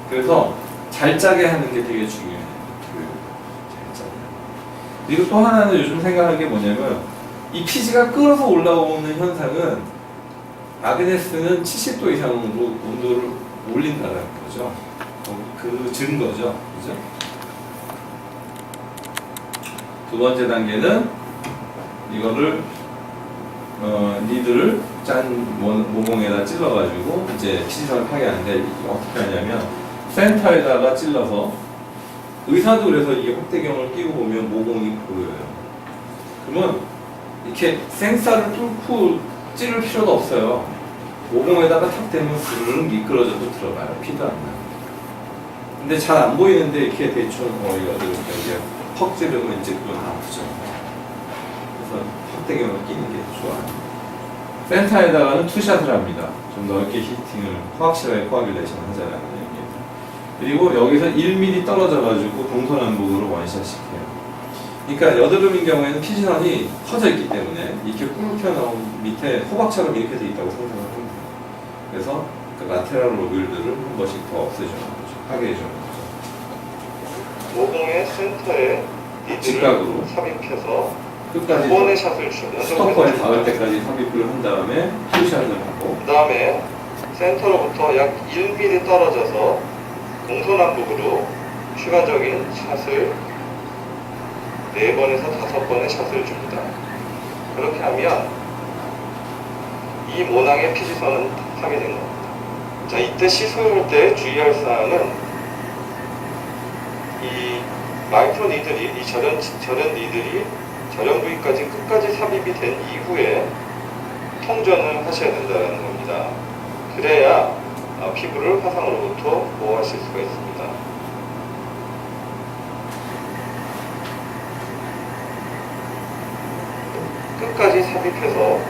S2: 그래서 잘 짜게 하는 게 되게 중요해요. 잘 짜게. 그리고 또 하나는 요즘 생각하는 게 뭐냐면 이 피지가 끓어서 올라오는 현상은 아그네스는 70도 이상으로 온도를 올린다는 거죠. 그 증거죠. 그죠? 두 번째 단계는 이거를 니들을 짠 모공에다 찔러가지고 이제 피지선을 파괴하는데 어떻게 하냐면 센터에다가 찔러서 의사도 그래서 이게 확대경을 끼고 보면 모공이 보여요. 그러면 이렇게 생사를 뚫고 찌를 필요도 없어요. 모공에다가 탁 대면 스르륵 미끄러져도 들어가요. 피도 안 나요. 근데 잘 안 보이는데 이렇게 대충 이게 퍽 찌르면 이제 그건 아프죠. 그래서 확대경을 끼는 게 좋아요. 센터에다가는 투샷을 합니다. 좀 넓게 히팅을 확실하게 코아뷸레이션 하자라는 얘기예요. 그리고 여기서 1mm 떨어져가지고 동서남북으로 원샷 시켜요. 그러니까 여드름인 경우에는 피지선이 퍼져 있기 때문에 이렇게 꿀 튀어나온 밑에 호박처럼 이렇게 돼 있다고 생각을 합니다. 그래서 그 라테랄 로뷸들을 한 번씩 더 없애주는 거죠. 파괴해주는 거죠.
S1: 모공의 센터에
S2: 직각으로
S1: 삽입해서
S2: 끝까지
S1: 두 번의 샷을 주면
S2: 스토퍼에 닿을 때까지 삽입을 한 다음에 투샷을 하고
S1: 그 다음에 센터로부터 약 1mm 떨어져서 동서남북으로 추가적인 샷을 4번에서 5번의 샷을 줍니다. 그렇게 하면 이 모낭의 피지선은 파괴된 겁니다. 자, 이때 시술할 때 주의할 사항은 이 마이크로 니들이, 이 절연 니들이 절연 부위까지 끝까지 삽입이 된 이후에 통전을 하셔야 된다는 겁니다. 그래야 피부를 화상으로부터 보호하실 수가 있습니다. 끝까지 삽입해서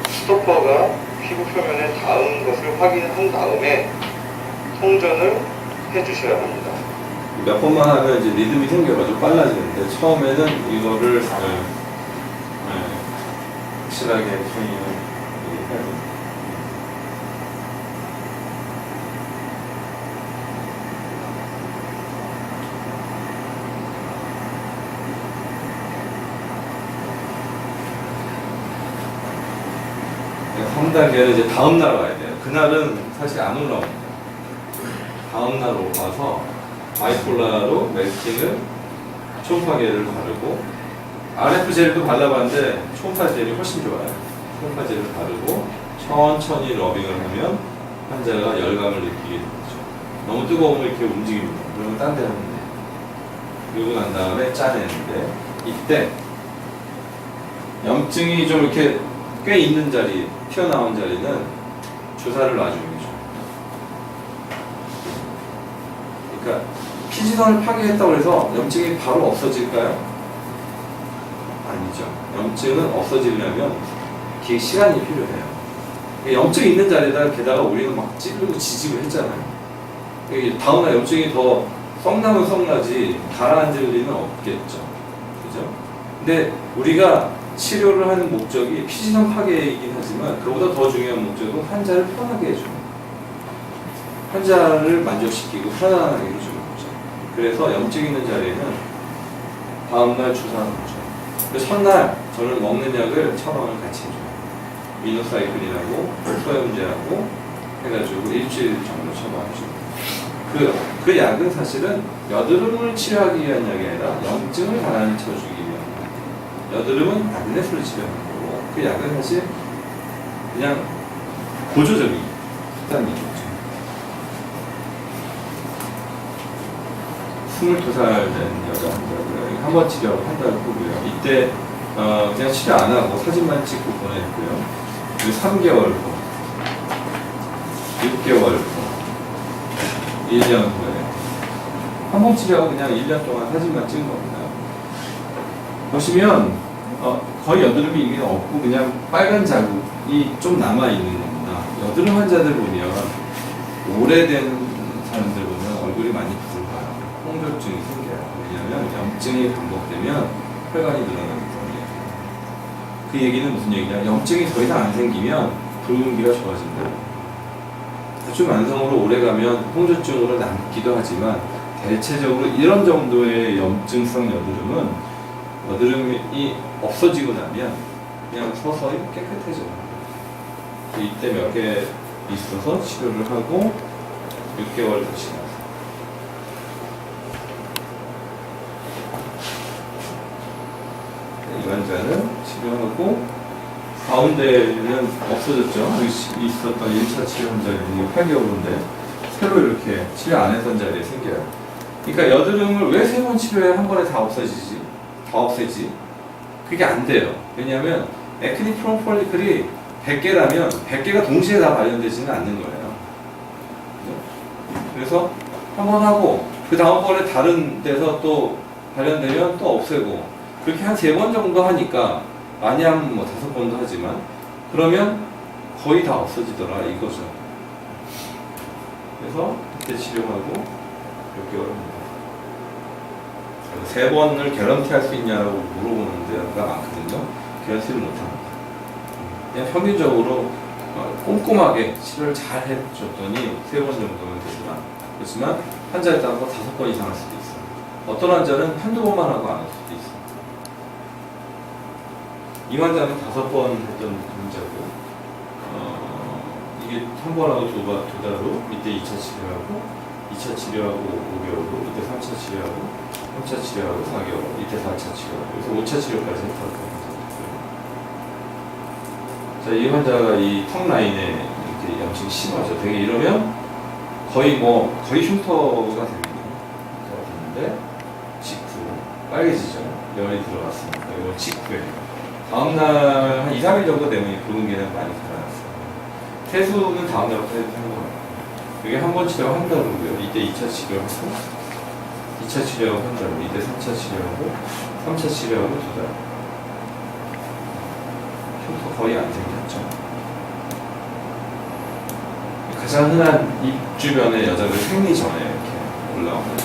S1: 스토퍼가 피부 표면에 닿은 것을 확인한 다음에 통전을 해주셔야 합니다.
S2: 몇 번만 하면 이제 리듬이 생겨가지고 빨라지는데 처음에는 이거를 확실하게 트레이닝을 해야 됩니다. 다음 단계는 이제 다음 날 와야 돼요. 그날은 사실 안 올라옵니다. 다음 날 와서 바이폴라로 멜팅을 초음파 젤을 바르고 RF 젤도 발라봤는데 초음파 젤이 훨씬 좋아요. 초음파 젤을 바르고 천천히 러빙을 하면 환자가 열감을 느끼게 되죠. 너무 뜨거우면 이렇게 움직입니다. 그러면 딴 데 하면 돼요. 그리고 난 다음에 짜내는데 이때 염증이 좀 이렇게 꽤 있는 자리, 튀어나온 자리는 주사를 놔주는 게 좋아요. 그러니까 피지선을 파괴했다고 해서 염증이 바로 없어질까요? 아니죠. 염증은 없어지려면 긴 시간이 필요해요. 염증이 있는 자리에다 게다가 우리는 막 찌르고 지지고 했잖아요. 다음날 염증이 더 썩나면 썩나지 가라앉을 리는 없겠죠. 그죠? 근데 우리가 치료를 하는 목적이 피지선 파괴이긴 하지만 그보다 더 중요한 목적은 환자를 편하게 해주는 거예요. 환자를 만족시키고 편안하게 해주는 거죠. 그래서 염증 있는 자리에는 다음날 주사하는 거죠. 근데 첫날 저는 먹는 약을 처방을 같이 해줘요. 미노사이클린하고 소염제하고 해가지고 일주일 정도 처방해줍니다. 그 약은 사실은 여드름을 치료하기 위한 약이 아니라 염증을 가라앉혀 주기 위한 약. 여드름은 마그네슘을 치료하는 거고 그 약은 사실 그냥 보조적인 수단이죠. 22살 된 여자 환자고요. 한 번 치료하고 한 달 후고요. 이때 그냥 치료 안 하고 사진만 찍고 보냈고요. 그리고 3개월 후, 6개월 후, 1년 후에 한 번 치료하고 그냥 1년 동안 사진만 찍은 겁니다. 보시면 거의 여드름이 이게 없고 그냥 빨간 자국이 좀 남아있는 겁니다. 여드름 환자들 보면 오래된 사람들 보면 얼굴이 많이 붉어요. 홍조증이 생겨요. 왜냐하면 염증이 반복되면 혈관이 늘어나기 때문에. 그 얘기는 무슨 얘기냐? 염증이 더 이상 안 생기면 붉은기가 좋아진다. 아주 만성으로 오래가면 홍조증으로 남기도 하지만 대체적으로 이런 정도의 염증성 여드름은 여드름이 없어지고 나면 그냥 서서히 깨끗해져요. 이때 몇 개 있어서 치료를 하고 6개월 더 지나서 이 환자는 치료하고 가운데는 없어졌죠. 여기 있었던 1차 치료 환자는 8개월인데 새로 이렇게 치료 안 했던 자리에 생겨요. 그러니까 여드름을 왜 3번 치료에 한 번에 다 없애지? 그게 안 돼요. 왜냐하면 에크니 프론 폴리클이 100개라면 100개가 동시에 다 발현되지는 않는 거예요. 그래서 한 번 하고 그 다음번에 다른 데서 또 발현되면 또 없애고 그렇게 한 3번 정도 하니까 많이 하면 뭐 5번도 하지만 그러면 거의 다 없어지더라 이거죠. 그래서 그때 치료하고 몇 개월입니다. 3번을 개런티 할 수 있냐고 물어보는 데가 많거든요. 개런티를 못합니다. 그냥 평균적으로 꼼꼼하게 치료를 잘 해줬더니 3번 정도면 되지만 환자에 따라서 5번 이상 할 수도 있어요. 어떤 환자는 한두 번만 하고 안 할 수도 있어요. 이 환자는 5번 했던 환자고 이게 한 번 하고 두 달 후 이때 2차 치료하고 2차 치료하고 5개월 후 이때 3차 치료하고 3차 치료하고 4개월 이때 4차 치료하고 그래서 5차 치료까지 했던 자, 이 환자가 이 턱 라인에 이렇게 염증이 심하죠. 되게 이러면 거의 흉터가 됩니다. 됐는데 직후 빨개지죠. 열이 들어갔습니다. 이거 직후에 다음날 한 2, 3일 정도 되면 붉은기는 많이 살아났어요. 퇴수는 다음날부터 해도 상관없어요. 이게 한 번 치료하고 한 달 후고요. 이때 2차 치료하고 2차 치료하고 한 달 후, 이때 3차 치료하고 3차 치료하고 2달. 흉터 거의 안 생겼죠. 가장 흔한 입 주변의 여자들 생리 전에 이렇게 올라오는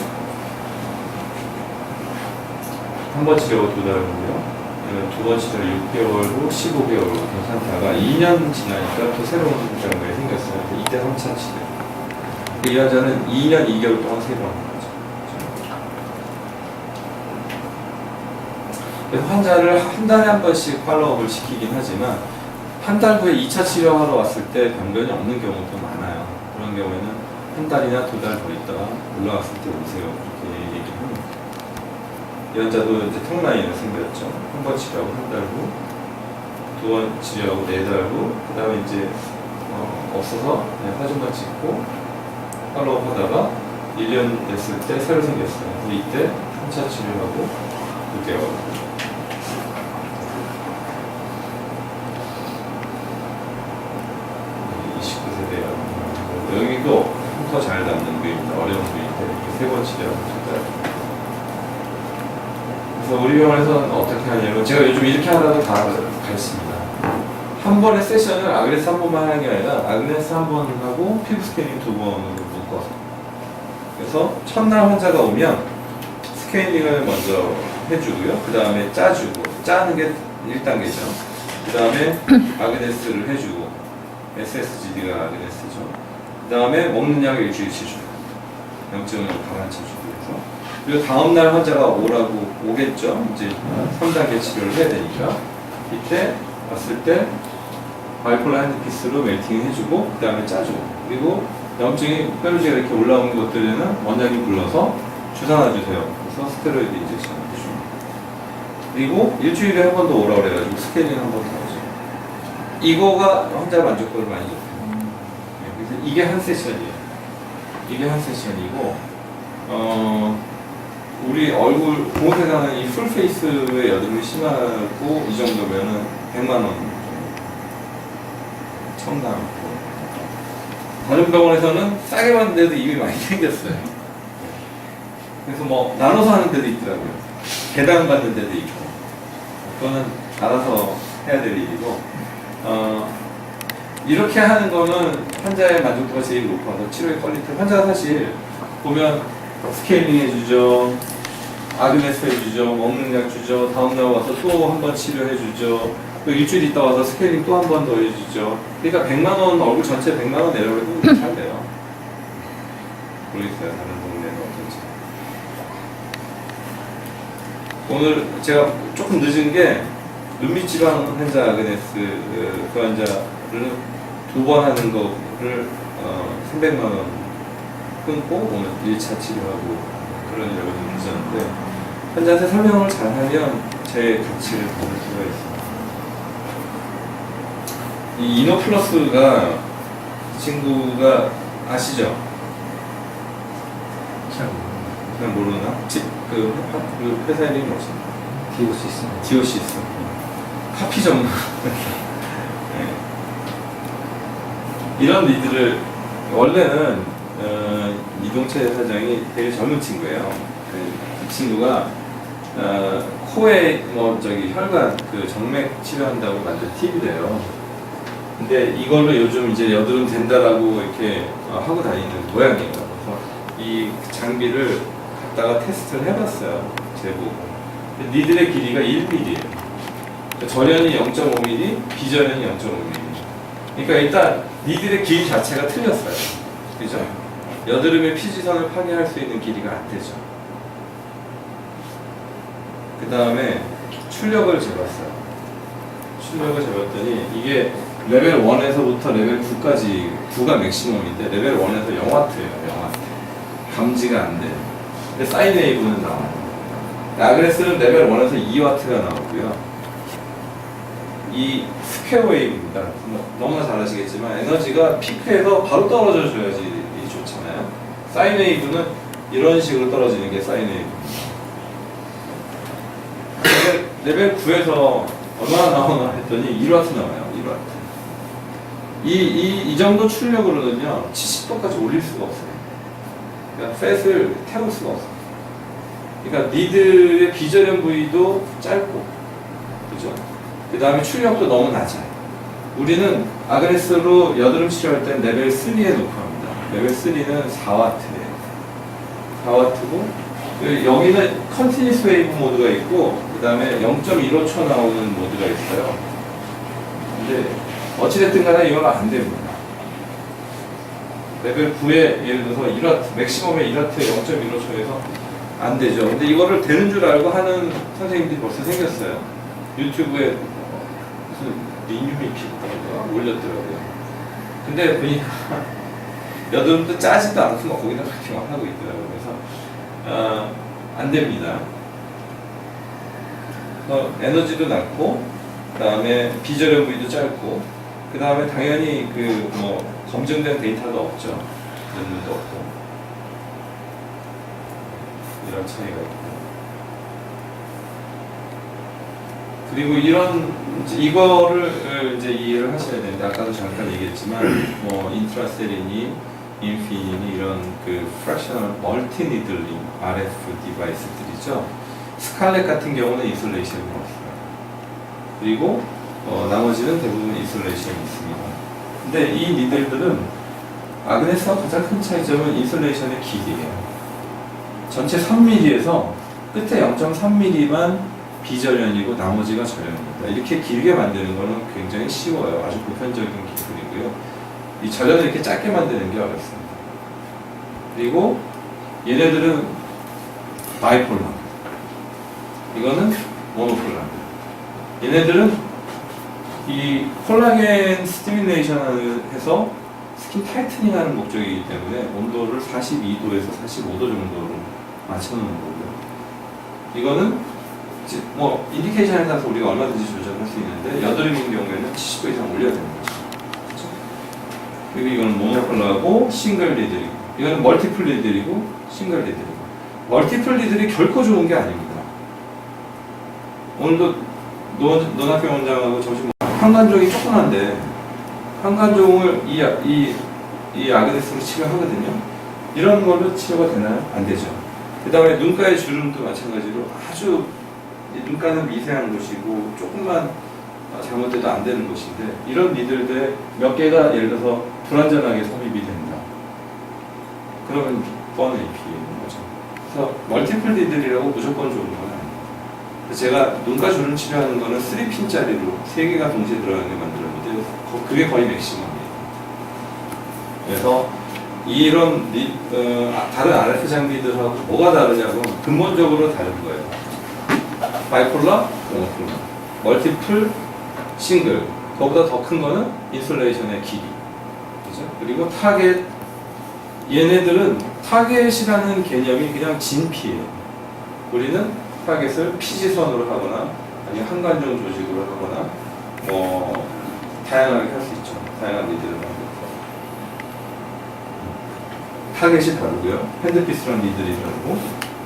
S2: 한 번 치료하고 2달 후고요. 두 번 치료 6개월 후, 15개월 후 괜찮다가 2년 지나니까 또 새로운 병이 생겼어요. 이때 3차 치료. 이 환자는 2년 2개월 동안 3번 하는 거죠. 그래서 환자를 한 달에 한 번씩 팔로우업을 시키긴 하지만 한 달 후에 2차 치료하러 왔을 때 병변이 없는 경우도 많아요. 그런 경우에는 한 달이나 두 달 더 있다가 올라왔을 때 오세요. 그렇게 얘기를 합니다. 이 환자도 이제 턱 라인이 생겼죠. 한 번 치료하고 한 달 후, 두 번 치료하고 4달 후, 그 다음에 이제 없어서 그냥 사진만 찍고 팔로우 하다가 1년 됐을 때 새로 생겼어요. 그래서 이때 3차 치료하고 6개월. 여기도 흉터 잘 닿는 부위입니다. 어려운 부위인데 3번 치료하고 2달. 그래서 우리 병원에서는 어떻게 하냐면 제가 요즘 이렇게 하라고 다 가르칩니다. 한 번의 세션을 아그네스 한 번만 하는 게 아니라 아그네스 한 번 하고 피부 스캐닝 2번으로 묶어서, 그래서 첫날 환자가 오면 스캐닝을 먼저 해주고요. 그 다음에 짜주고, 짜는 게 1단계죠. 그 다음에 아그네스를 해주고, SSGD가 아그네스죠. 그 다음에 먹는 약을 일주일치 주고, 염증을 가만히 주기 위해서. 그리고 다음날 환자가 오겠죠. 이제 3단계 치료를 해야 되니까. 이때 왔을 때 바이폴라 핸드피스로 멜팅 해주고, 그 다음에 짜주고, 그리고 염증이 뾰루지가 이렇게 올라오는 것들에는 원장님 불러서 주사 놔주세요. 그래서 스테로이드 인젝션 해줍니다. 그리고 일주일에 한 번 더 오라고 그래가지고 스캐닝 한 번 더 하죠. 이거가 환자 만족도를 많이 줬어요. 그래서 이게 한 세션이에요. 이게 한 세션이고, 우리 얼굴 공세상은 이 풀페이스의 여드름이 심하고 이 정도면은 100만 원 정도 청담고. 다른 병원에서는 싸게 받는데도 이미 많이 생겼어요. 그래서 뭐 나눠서 하는 데도 있더라고요. 개당 받는 데도 있고. 그거는 알아서 해야 될 일이고, 이렇게 하는 거는 환자의 만족도가 제일 높아서 치료의 퀄리티. 환자가 사실 보면 스케일링 해주죠, 아그네스 해주죠, 먹는 약 주죠, 다음날 와서 또 한 번 치료해주죠, 또 일주일 있다 와서 스케일링 또 한 번 더 해주죠. 그러니까 100만 원, 얼굴 전체 100만 원 내려고 해도 잘 돼요. 모르겠어요, 다른 동네는 어떤지. 오늘 제가 조금 늦은 게 눈밑지방 환자 아그네스 그 환자를 2번 하는 거를 300만 원 끊고 오늘 1차 치료하고 그러느라고 좀 늦었는데, 환자한테 설명을 잘하면 제 가치를 받을 수가 있습니다. 이 이노플러스가 이 친구가 아시죠? 잘 모르나? 그 회사 이름이 뭐지? 디오시스. 카피 전문. 네. 이런 리드를 원래는 이동채 사장이 되게 젊은 친구예요. 그 친구가 코에 혈관 그 정맥 치료한다고 만든 팁이래요. 근데 이걸로 요즘 이제 여드름 된다라고 이렇게 하고 다니는 모양이에요. 그래서 이 장비를 갖다가 테스트를 해봤어요. 제보고. 니들의 길이가 1mm예요. 절연이 0.5mm, 비절연이 0.5mm. 그러니까 일단 니들의 길이 자체가 틀렸어요. 그죠? 여드름의 피지선을 파괴할 수 있는 길이가 안 되죠. 그 다음에 출력을 재봤어요. 출력을 재봤더니 이게 레벨 1에서부터 레벨 9까지, 9가 맥시멈인데 레벨 1에서 0와트예요. 0와트. 감지가 안 돼요. 근데 사인웨이브는 나와요. 아그네스는 레벨 1에서 2와트가 나오고요. 이 스퀘어 웨이브입니다. 너무나 잘 아시겠지만 에너지가 피크에서 바로 떨어져 줘야지 좋잖아요. 사인 웨이브는 이런 식으로 떨어지는 게 사인 웨이브입니다. 레벨 9에서 얼마나 나오나 했더니 1와트 나와요. 1와트. 이 정도 출력으로는요 70도까지 올릴 수가 없어요. 그러니까 팻을 태울 수가 없어요. 그러니까 니들의 비절연 부위도 짧고, 그죠? 그 다음에 출력도 너무 낮아요. 우리는 아그네스로 여드름 치료할 땐 레벨 3에 녹화합니다. 레벨 3는 4와트예요. 4와트고, 여기는 컨티니스 웨이브 모드가 있고, 그 다음에 0.15초 나오는 모드가 있어요. 근데 어찌됐든 간에 이건 안 됩니다. 레벨 9에 예를 들어서 1와트, 맥시멈의 1와트에 0.15초에서 안 되죠. 근데 이거를 되는 줄 알고 하는 선생님들이 벌써 생겼어요. 유튜브에 무슨 리뉴미피 막 올렸더라고요. 근데 보니까 여드름도 짜지도 않고 막 거기다 그렇게 막 하고 있더라고요. 그래서 안 됩니다. 에너지도 낮고, 그 다음에 비저렴 부위도 짧고, 그 다음에 당연히 그 뭐 검증된 데이터도 없죠. 논문도 없고 이런 차이가 있고. 그리고 이거를 이제 이해를 하셔야 되는데, 아까도 잠깐 얘기했지만 뭐 인트라셀이니 인피니니 이런 그 프랙셔널 멀티 니들링 RF 디바이스들이죠. 스칼렛 같은 경우는 인슐레이션이 없어요. 그리고 나머지는 대부분 인슐레이션이 있습니다. 근데 이 니들들은 아그네스와 가장 큰 차이점은 인슐레이션의 길이에요. 전체 3mm에서 끝에 0.3mm만 비절연이고 나머지가 절연입니다. 이렇게 길게 만드는 거는 굉장히 쉬워요. 아주 보편적인 기술이고요. 이 절연을 이렇게 짧게 만드는 게 어렵습니다. 그리고 얘네들은 바이폴라, 이거는 모노폴라. 얘네들은 이 콜라겐 스티뮬레이션을 해서 스킨 타이트닝 하는 목적이기 때문에 온도를 42도에서 45도 정도로 맞춰놓는 거고요. 이거는 뭐 인디케이션에 따라서 우리가 얼마든지 조절할 수 있는데, 여드름인 경우에는 70도 이상 올려야 되는 거죠. 그렇죠? 그리고 이거는 모노폴라고 싱글 리들이고, 이거는 멀티플 리들이고 싱글 리들이고. 멀티플 리들이 결코 좋은 게 아닙니다. 오늘도 노나평 원장하고 점심 한간종이 조그만데 한간종을 이 아그네스로 치료하거든요. 이런 걸로 치료가 되나요? 안 되죠. 그 다음에 눈가의 주름도 마찬가지로 아주 눈가는 미세한 곳이고 조금만 잘못돼도 안 되는 곳인데, 이런 니들들 몇 개가 예를 들어서 불완전하게 삽입이 된다. 그러면 뻔히 피해는 거죠. 그래서 멀티플 니들이라고 무조건 좋은 건 아니에요. 제가 눈가 주름 치료하는 거는 3핀짜리로 3개가 동시에 들어가는 게 만들었는데 그게 거의 맥시멈이에요. 그래서 이런 다른 RF 장비들하고 뭐가 다르냐고 근본적으로 다른 거예요. 바이폴라, 모노폴라, 멀티플, 싱글. 그거보다 더 큰 거는 인슐레이션의 길이. 그죠? 그리고 타겟. 얘네들은 타겟이라는 개념이 그냥 진피예요. 우리는 타겟을 피지선으로 하거나 아니면 한간종 조직으로 하거나 뭐 다양하게 할 수 있죠. 다양한 니들을 만들어서. 타겟이 다르고요. 핸드피스랑 니들이 다르고,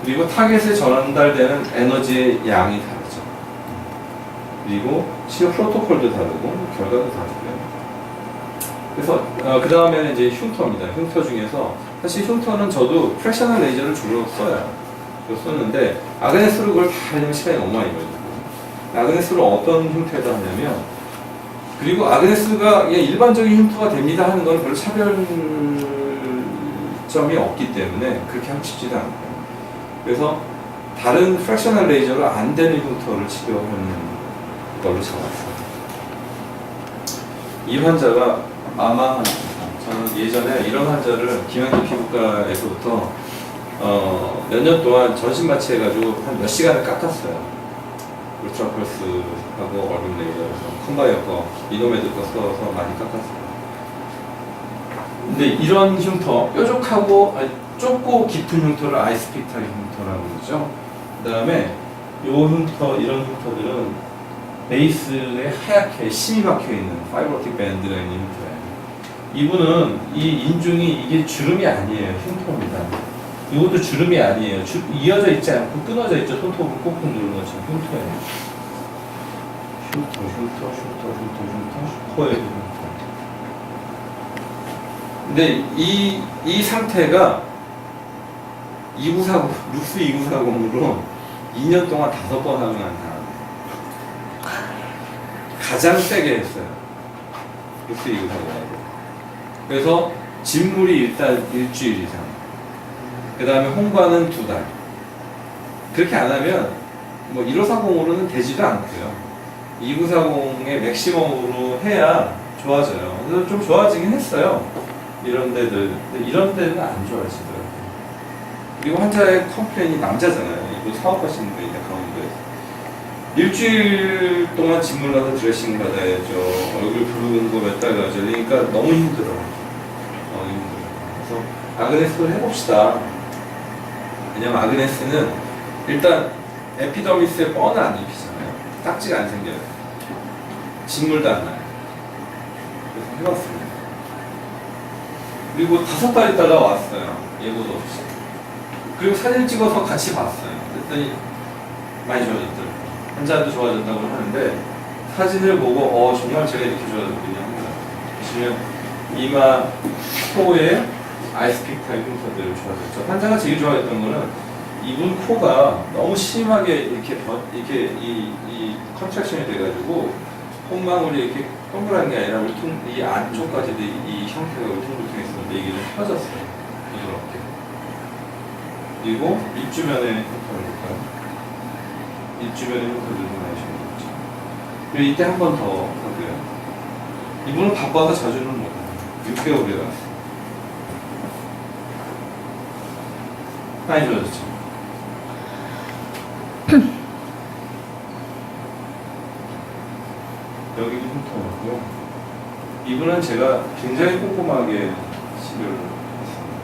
S2: 그리고 타겟에 전달되는 에너지의 양이 다르죠. 그리고 치료 프로토콜도 다르고 결과도 다르고요. 그래서 그 다음에는 이제 흉터입니다. 흉터 중에서 사실 흉터는 저도 프랙셔널 레이저를 주로 써요. 썼는데 아그네스로 그걸 다 하려면 시간이 너무 많이 걸리고, 아그네스로 어떤 흉터에다 하냐면, 그리고 아그네스가 그냥 일반적인 흉터가 됩니다 하는 건 별로 차별점이 없기 때문에 그렇게 하고 싶지도 않고요. 그래서 다른 프랙셔널 레이저로 안 되는 흉터를 치료하는 걸로 잡았어요. 이 환자가 아마 저는 예전에 이런 환자를 김한기 피부과에서부터 몇 년 동안 전신마취 해가지고 한 몇 시간을 깎았어요. 울트라펄스하고 얼굴 레이저에서 컴바이어 거, 이노메드 거 써서 많이 깎았어요. 근데 이런 흉터, 뾰족하고 좁고 깊은 흉터를 아이스피탈 흉터라고 그러죠. 그 다음에 요 흉터, 이런 흉터들은 베이스에 하얗게 심이 박혀있는 파이브로틱 밴드가 있는 흉터예요. 이분은 이 인중이 이게 주름이 아니에요. 흉터입니다. 이것도 주름이 아니에요. 이어져 있지 않고 끊어져 있죠. 손톱을 꾹꾹 누르는 것처럼 흉터예요. 흉터예요. 흉터. 근데 이 상태가 2940, 룩스 2940으로 2년 동안 5번 하고 난 다음에 가장 세게 했어요. 룩스 2940으로. 그래서 진물이 일단 일주일 이상, 그 다음에 홍과는 2달. 그렇게 안 하면 뭐 1540으로는 되지도 않고요. 2940의 맥시멈으로 해야 좋아져요. 그래서 좀 좋아지긴 했어요. 이런 데들. 근데 이런 데는 안 좋아지더라고요. 그리고 환자의 컴플레인이 남자잖아요. 이거 사업하시는 분인데 강원도에서. 일주일 동안 진물 가서 드레싱 받아야죠. 얼굴 부르는 거 몇 달 가죠. 그러니까 너무 힘들어. 너무 힘들어. 그래서 아그네스를 해봅시다. 왜냐면 아그네스는 일단 에피더미스에 뻔을 안 입히잖아요. 딱지가 안 생겨요. 진물도 안 나요. 그래서 해봤습니다. 그리고 5달 있다가 왔어요. 예고도 없이. 그리고 사진 찍어서 같이 봤어요. 그랬더니 많이 좋아졌더라고요. 환자도 좋아졌다고 하는데 사진을 보고 정말 제가 이렇게 좋아졌군요 합니다. 보시면 이마, 코에 아이스픽 타입 흉터들이 좋아졌죠. 환자가 제일 좋아했던 거는 이분 코가 너무 심하게 이렇게 이 컨트랙션이 돼가지고 콧망울이 이렇게 동그란 게 아니라 이 안쪽까지도 이 형태가 울퉁불퉁했었는데 이게 좀 펴졌어요. 부드럽게. 그리고 입 주변에 흉터를 볼까요? 입 주변에 흉터들도 많이 생겼죠. 그리고 이때 한 번 더 하고요. 이분은 바빠서 자주는 못해요. 6개월에 갔어요. 많이 좋아졌죠. 여기도 흉터였고요. 이분은 제가 굉장히 꼼꼼하게 치료를 했습니다.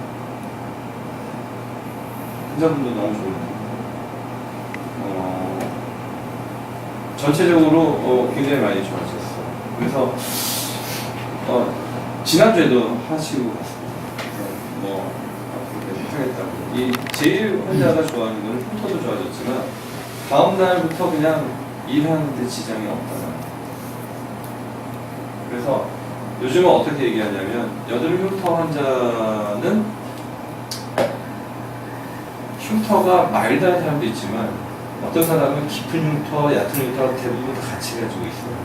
S2: 환자분도 너무 좋은데 전체적으로 굉장히 많이 좋아졌어요. 그래서 지난주에도 하시고 갔습니다. 앞으로 계속 하겠다고. 이 제일 환자가 좋아하는 건 흉터도 좋아졌지만 다음 날부터 그냥 일하는데 지장이 없다는. 그래서 요즘은 어떻게 얘기하냐면 여드름 흉터 환자는 흉터가 마일드한 사람도 있지만 어떤 사람은 깊은 흉터, 얕은 흉터 대부분 다 같이 가지고 있어요.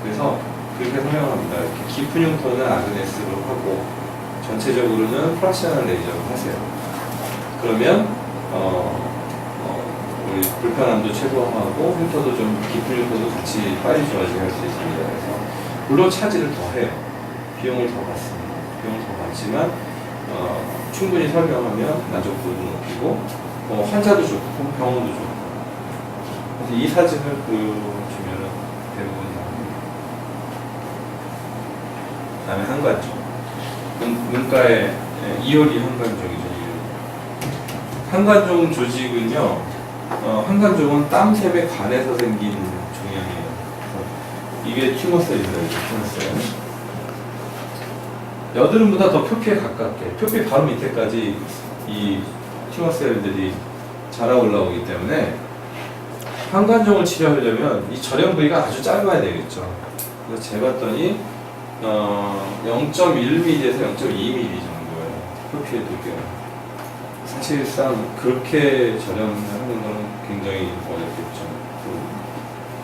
S2: 그래서 그렇게 설명합니다. 이렇게 깊은 흉터는 아그네스로 하고 전체적으로는 프락셔널 레이저로 하세요. 그러면 우리 불편함도 최소화하고 흉터도 좀 깊은 흉터도 같이 빨리 좋아지게 할 수 있습니다. 그래서 물론 차지를 더 해요. 비용을 더 받습니다. 비용을 더 받지만 충분히 설명하면 만족도도 높이고 환자도 좋고 병원도 좋고. 그래서 이 사진을 보여주면 대부분 나옵니다. 그다음에 한관종. 눈가에 이효리 한관종이죠. 한관종 조직은요. 한관종은 땀샘에 관해서 생긴 종양이에요. 이게 튜머셀이다. 튜머셀. 여드름보다 더 표피에 가깝게, 표피 바로 밑에까지 이 튜머셀들이 자라 올라오기 때문에 한관종을 치료하려면 이 절연 부위가 아주 짧아야 되겠죠. 그래서 재봤더니 0.1mm에서 0.2mm 정도예요. 표피의 두께가. 사실상 그렇게 절연하는 건 굉장히 어렵겠죠.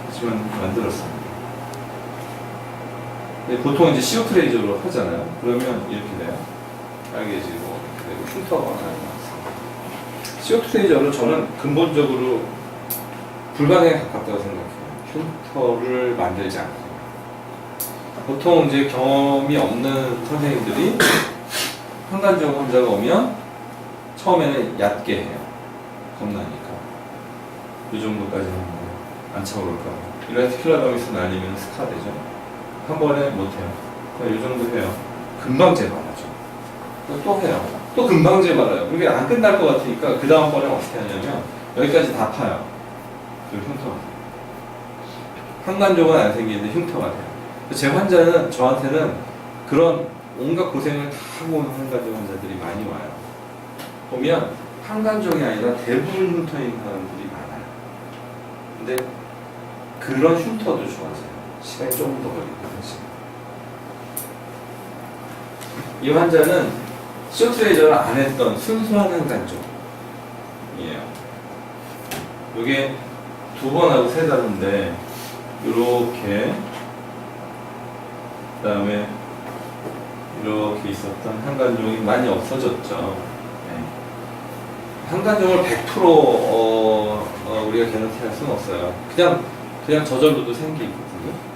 S2: 하지만 만들었습니다. 보통 이제 CO2 레이저로 하잖아요. 그러면 이렇게 돼요. 빨개지고 이렇게 되고 흉터가 많이 나왔어요. CO2 레이저는 저는 근본적으로 불가능에 가깝다고 생각해요. 흉터를 만들지 않고. 보통 이제 경험이 없는 선생님들이 한관종 환자가 오면 처음에는 얕게 해요. 겁나니까. 이 정도까지는 안 차오를까. 이라티큘라더미스는 아니면 스카 되죠. 한 번에 못해요. 그냥 이 정도 해요. 금방 재발하죠. 또 해요. 또 금방 재발해요. 그게 안 끝날 것 같으니까 그 다음 번에 어떻게 하냐면 여기까지 다 파요. 그 흉터가 돼요. 한관종은 안 생기는데 흉터가 돼요. 제 환자는 저한테는 그런 온갖 고생을 다 하고 오는 한관종 환자들이 많이 와요. 보면 한관종이 아니라 대부분 흉터인 사람들이 많아요. 근데 그런 흉터도 좋아져요. 시간이 조금 더 걸리거든요. 이 환자는 CO2 레이저를 안 했던 순수한 한관종이에요. 이게 2번하고 3달인데 이렇게 그 다음에 이렇게 있었던 한관종이 많이 없어졌죠. 네. 한관종을 100% 우리가 개선할 수는 없어요. 그냥 저절로도 생기거든요.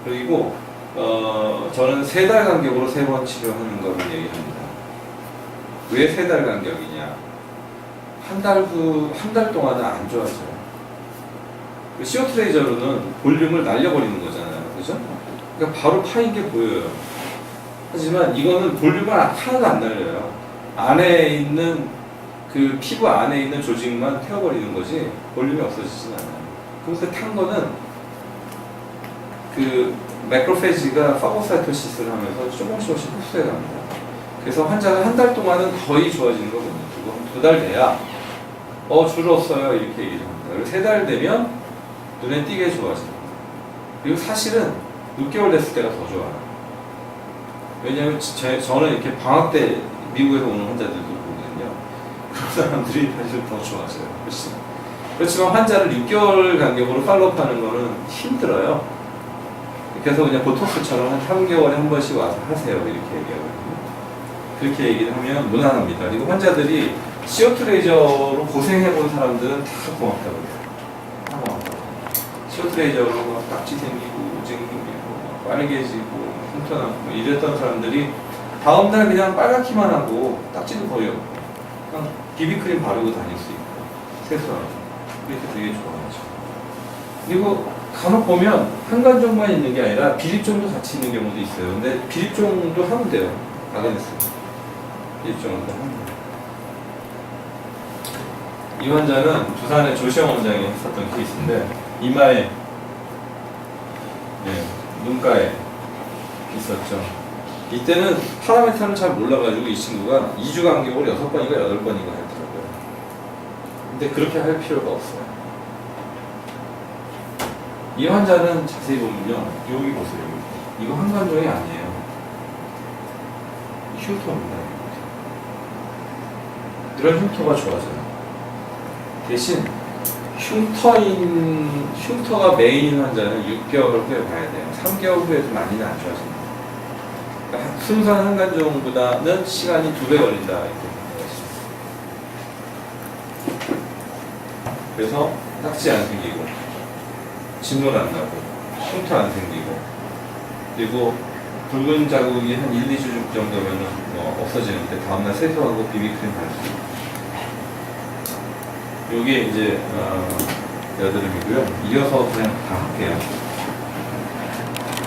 S2: 그리고 저는 3달 간격으로 3번 치료하는 거를 얘기합니다. 왜 3달 간격이냐? 한 달 동안은 안 좋아져요. CO 트레이저로는 볼륨을 날려버리는 거잖아요. 그죠? 그러니까 바로 파인 게 보여요. 하지만 이거는 볼륨을 하나도 안 날려요. 안에 있는 그 피부 안에 있는 조직만 태워버리는 거지 볼륨이 없어지진 않아요. 그래서 탄 거는 그 매크로페이지가 파고사이토시스를 하면서 조금씩 흡수해 갑니다. 그래서 환자가 한 달 동안은 거의 좋아지는 거거든요. 그리고 한 2달 돼야 줄었어요 이렇게 얘기를 합니다. 그리고 3달 되면 눈에 띄게 좋아집니다. 그리고 사실은 6개월 됐을 때가 더 좋아요. 왜냐하면 저는 이렇게 방학 때 미국에서 오는 환자들도 보거든요. 그런 사람들이 사실 더 좋아져요. 그렇지만 환자를 6개월 간격으로 팔로우하는 거는 힘들어요. 그래서 그냥 보톡스처럼 한 3개월에 한 번씩 와서 하세요 이렇게 얘기하거든요. 그렇게 얘기를 하면 무난합니다. 그리고 환자들이 CO 트레이저로 고생해본 사람들은 다 고맙다고 해요. 다 고맙다고. CO 트레이저로 막 딱지 생기고 생기고 빨개지고 흉터나고 이랬던 사람들이 다음날 그냥 빨갛기만 하고 딱지도 거의 없고 그냥 비비크림 바르고 다닐 수 있고 세수하고 그래서 되게 좋아하죠. 그리고 간혹 보면 한간종만 있는 게 아니라 비립종도 같이 있는 경우도 있어요. 근데 비립종도 하면 돼요. 아그네스 비립종도 하면 돼요. 이 환자는 부산의 조시영 원장이 했었던 케이스인데 이마에 눈가에 있었죠. 이때는 파라메타를 잘 몰라가지고 이 친구가 2주 간격으로 6번인가 8번인가 했더라고요. 근데 그렇게 할 필요가 없어요. 이 환자는 자세히 보면요. 여기 보세요. 이거 한간종이 아니에요. 흉터입니다. 이런 흉터가 좋아져요. 대신 흉터가 메인인 환자는 6개월 후에 봐야 돼요. 3개월 후에도 많이는 안 좋아집니다. 그러니까 순수한 한간종보다는 시간이 2배 걸린다 이렇게 생각하시면. 그래서 딱지 안 생기고 진물 안 나고 흉터 안 생기고 그리고 붉은 자국이 한 1, 2주 정도면 없어지는데 다음날 세수하고 비비크림 바르고 요게 이제 여드름이고요. 이어서 그냥 다 할게요.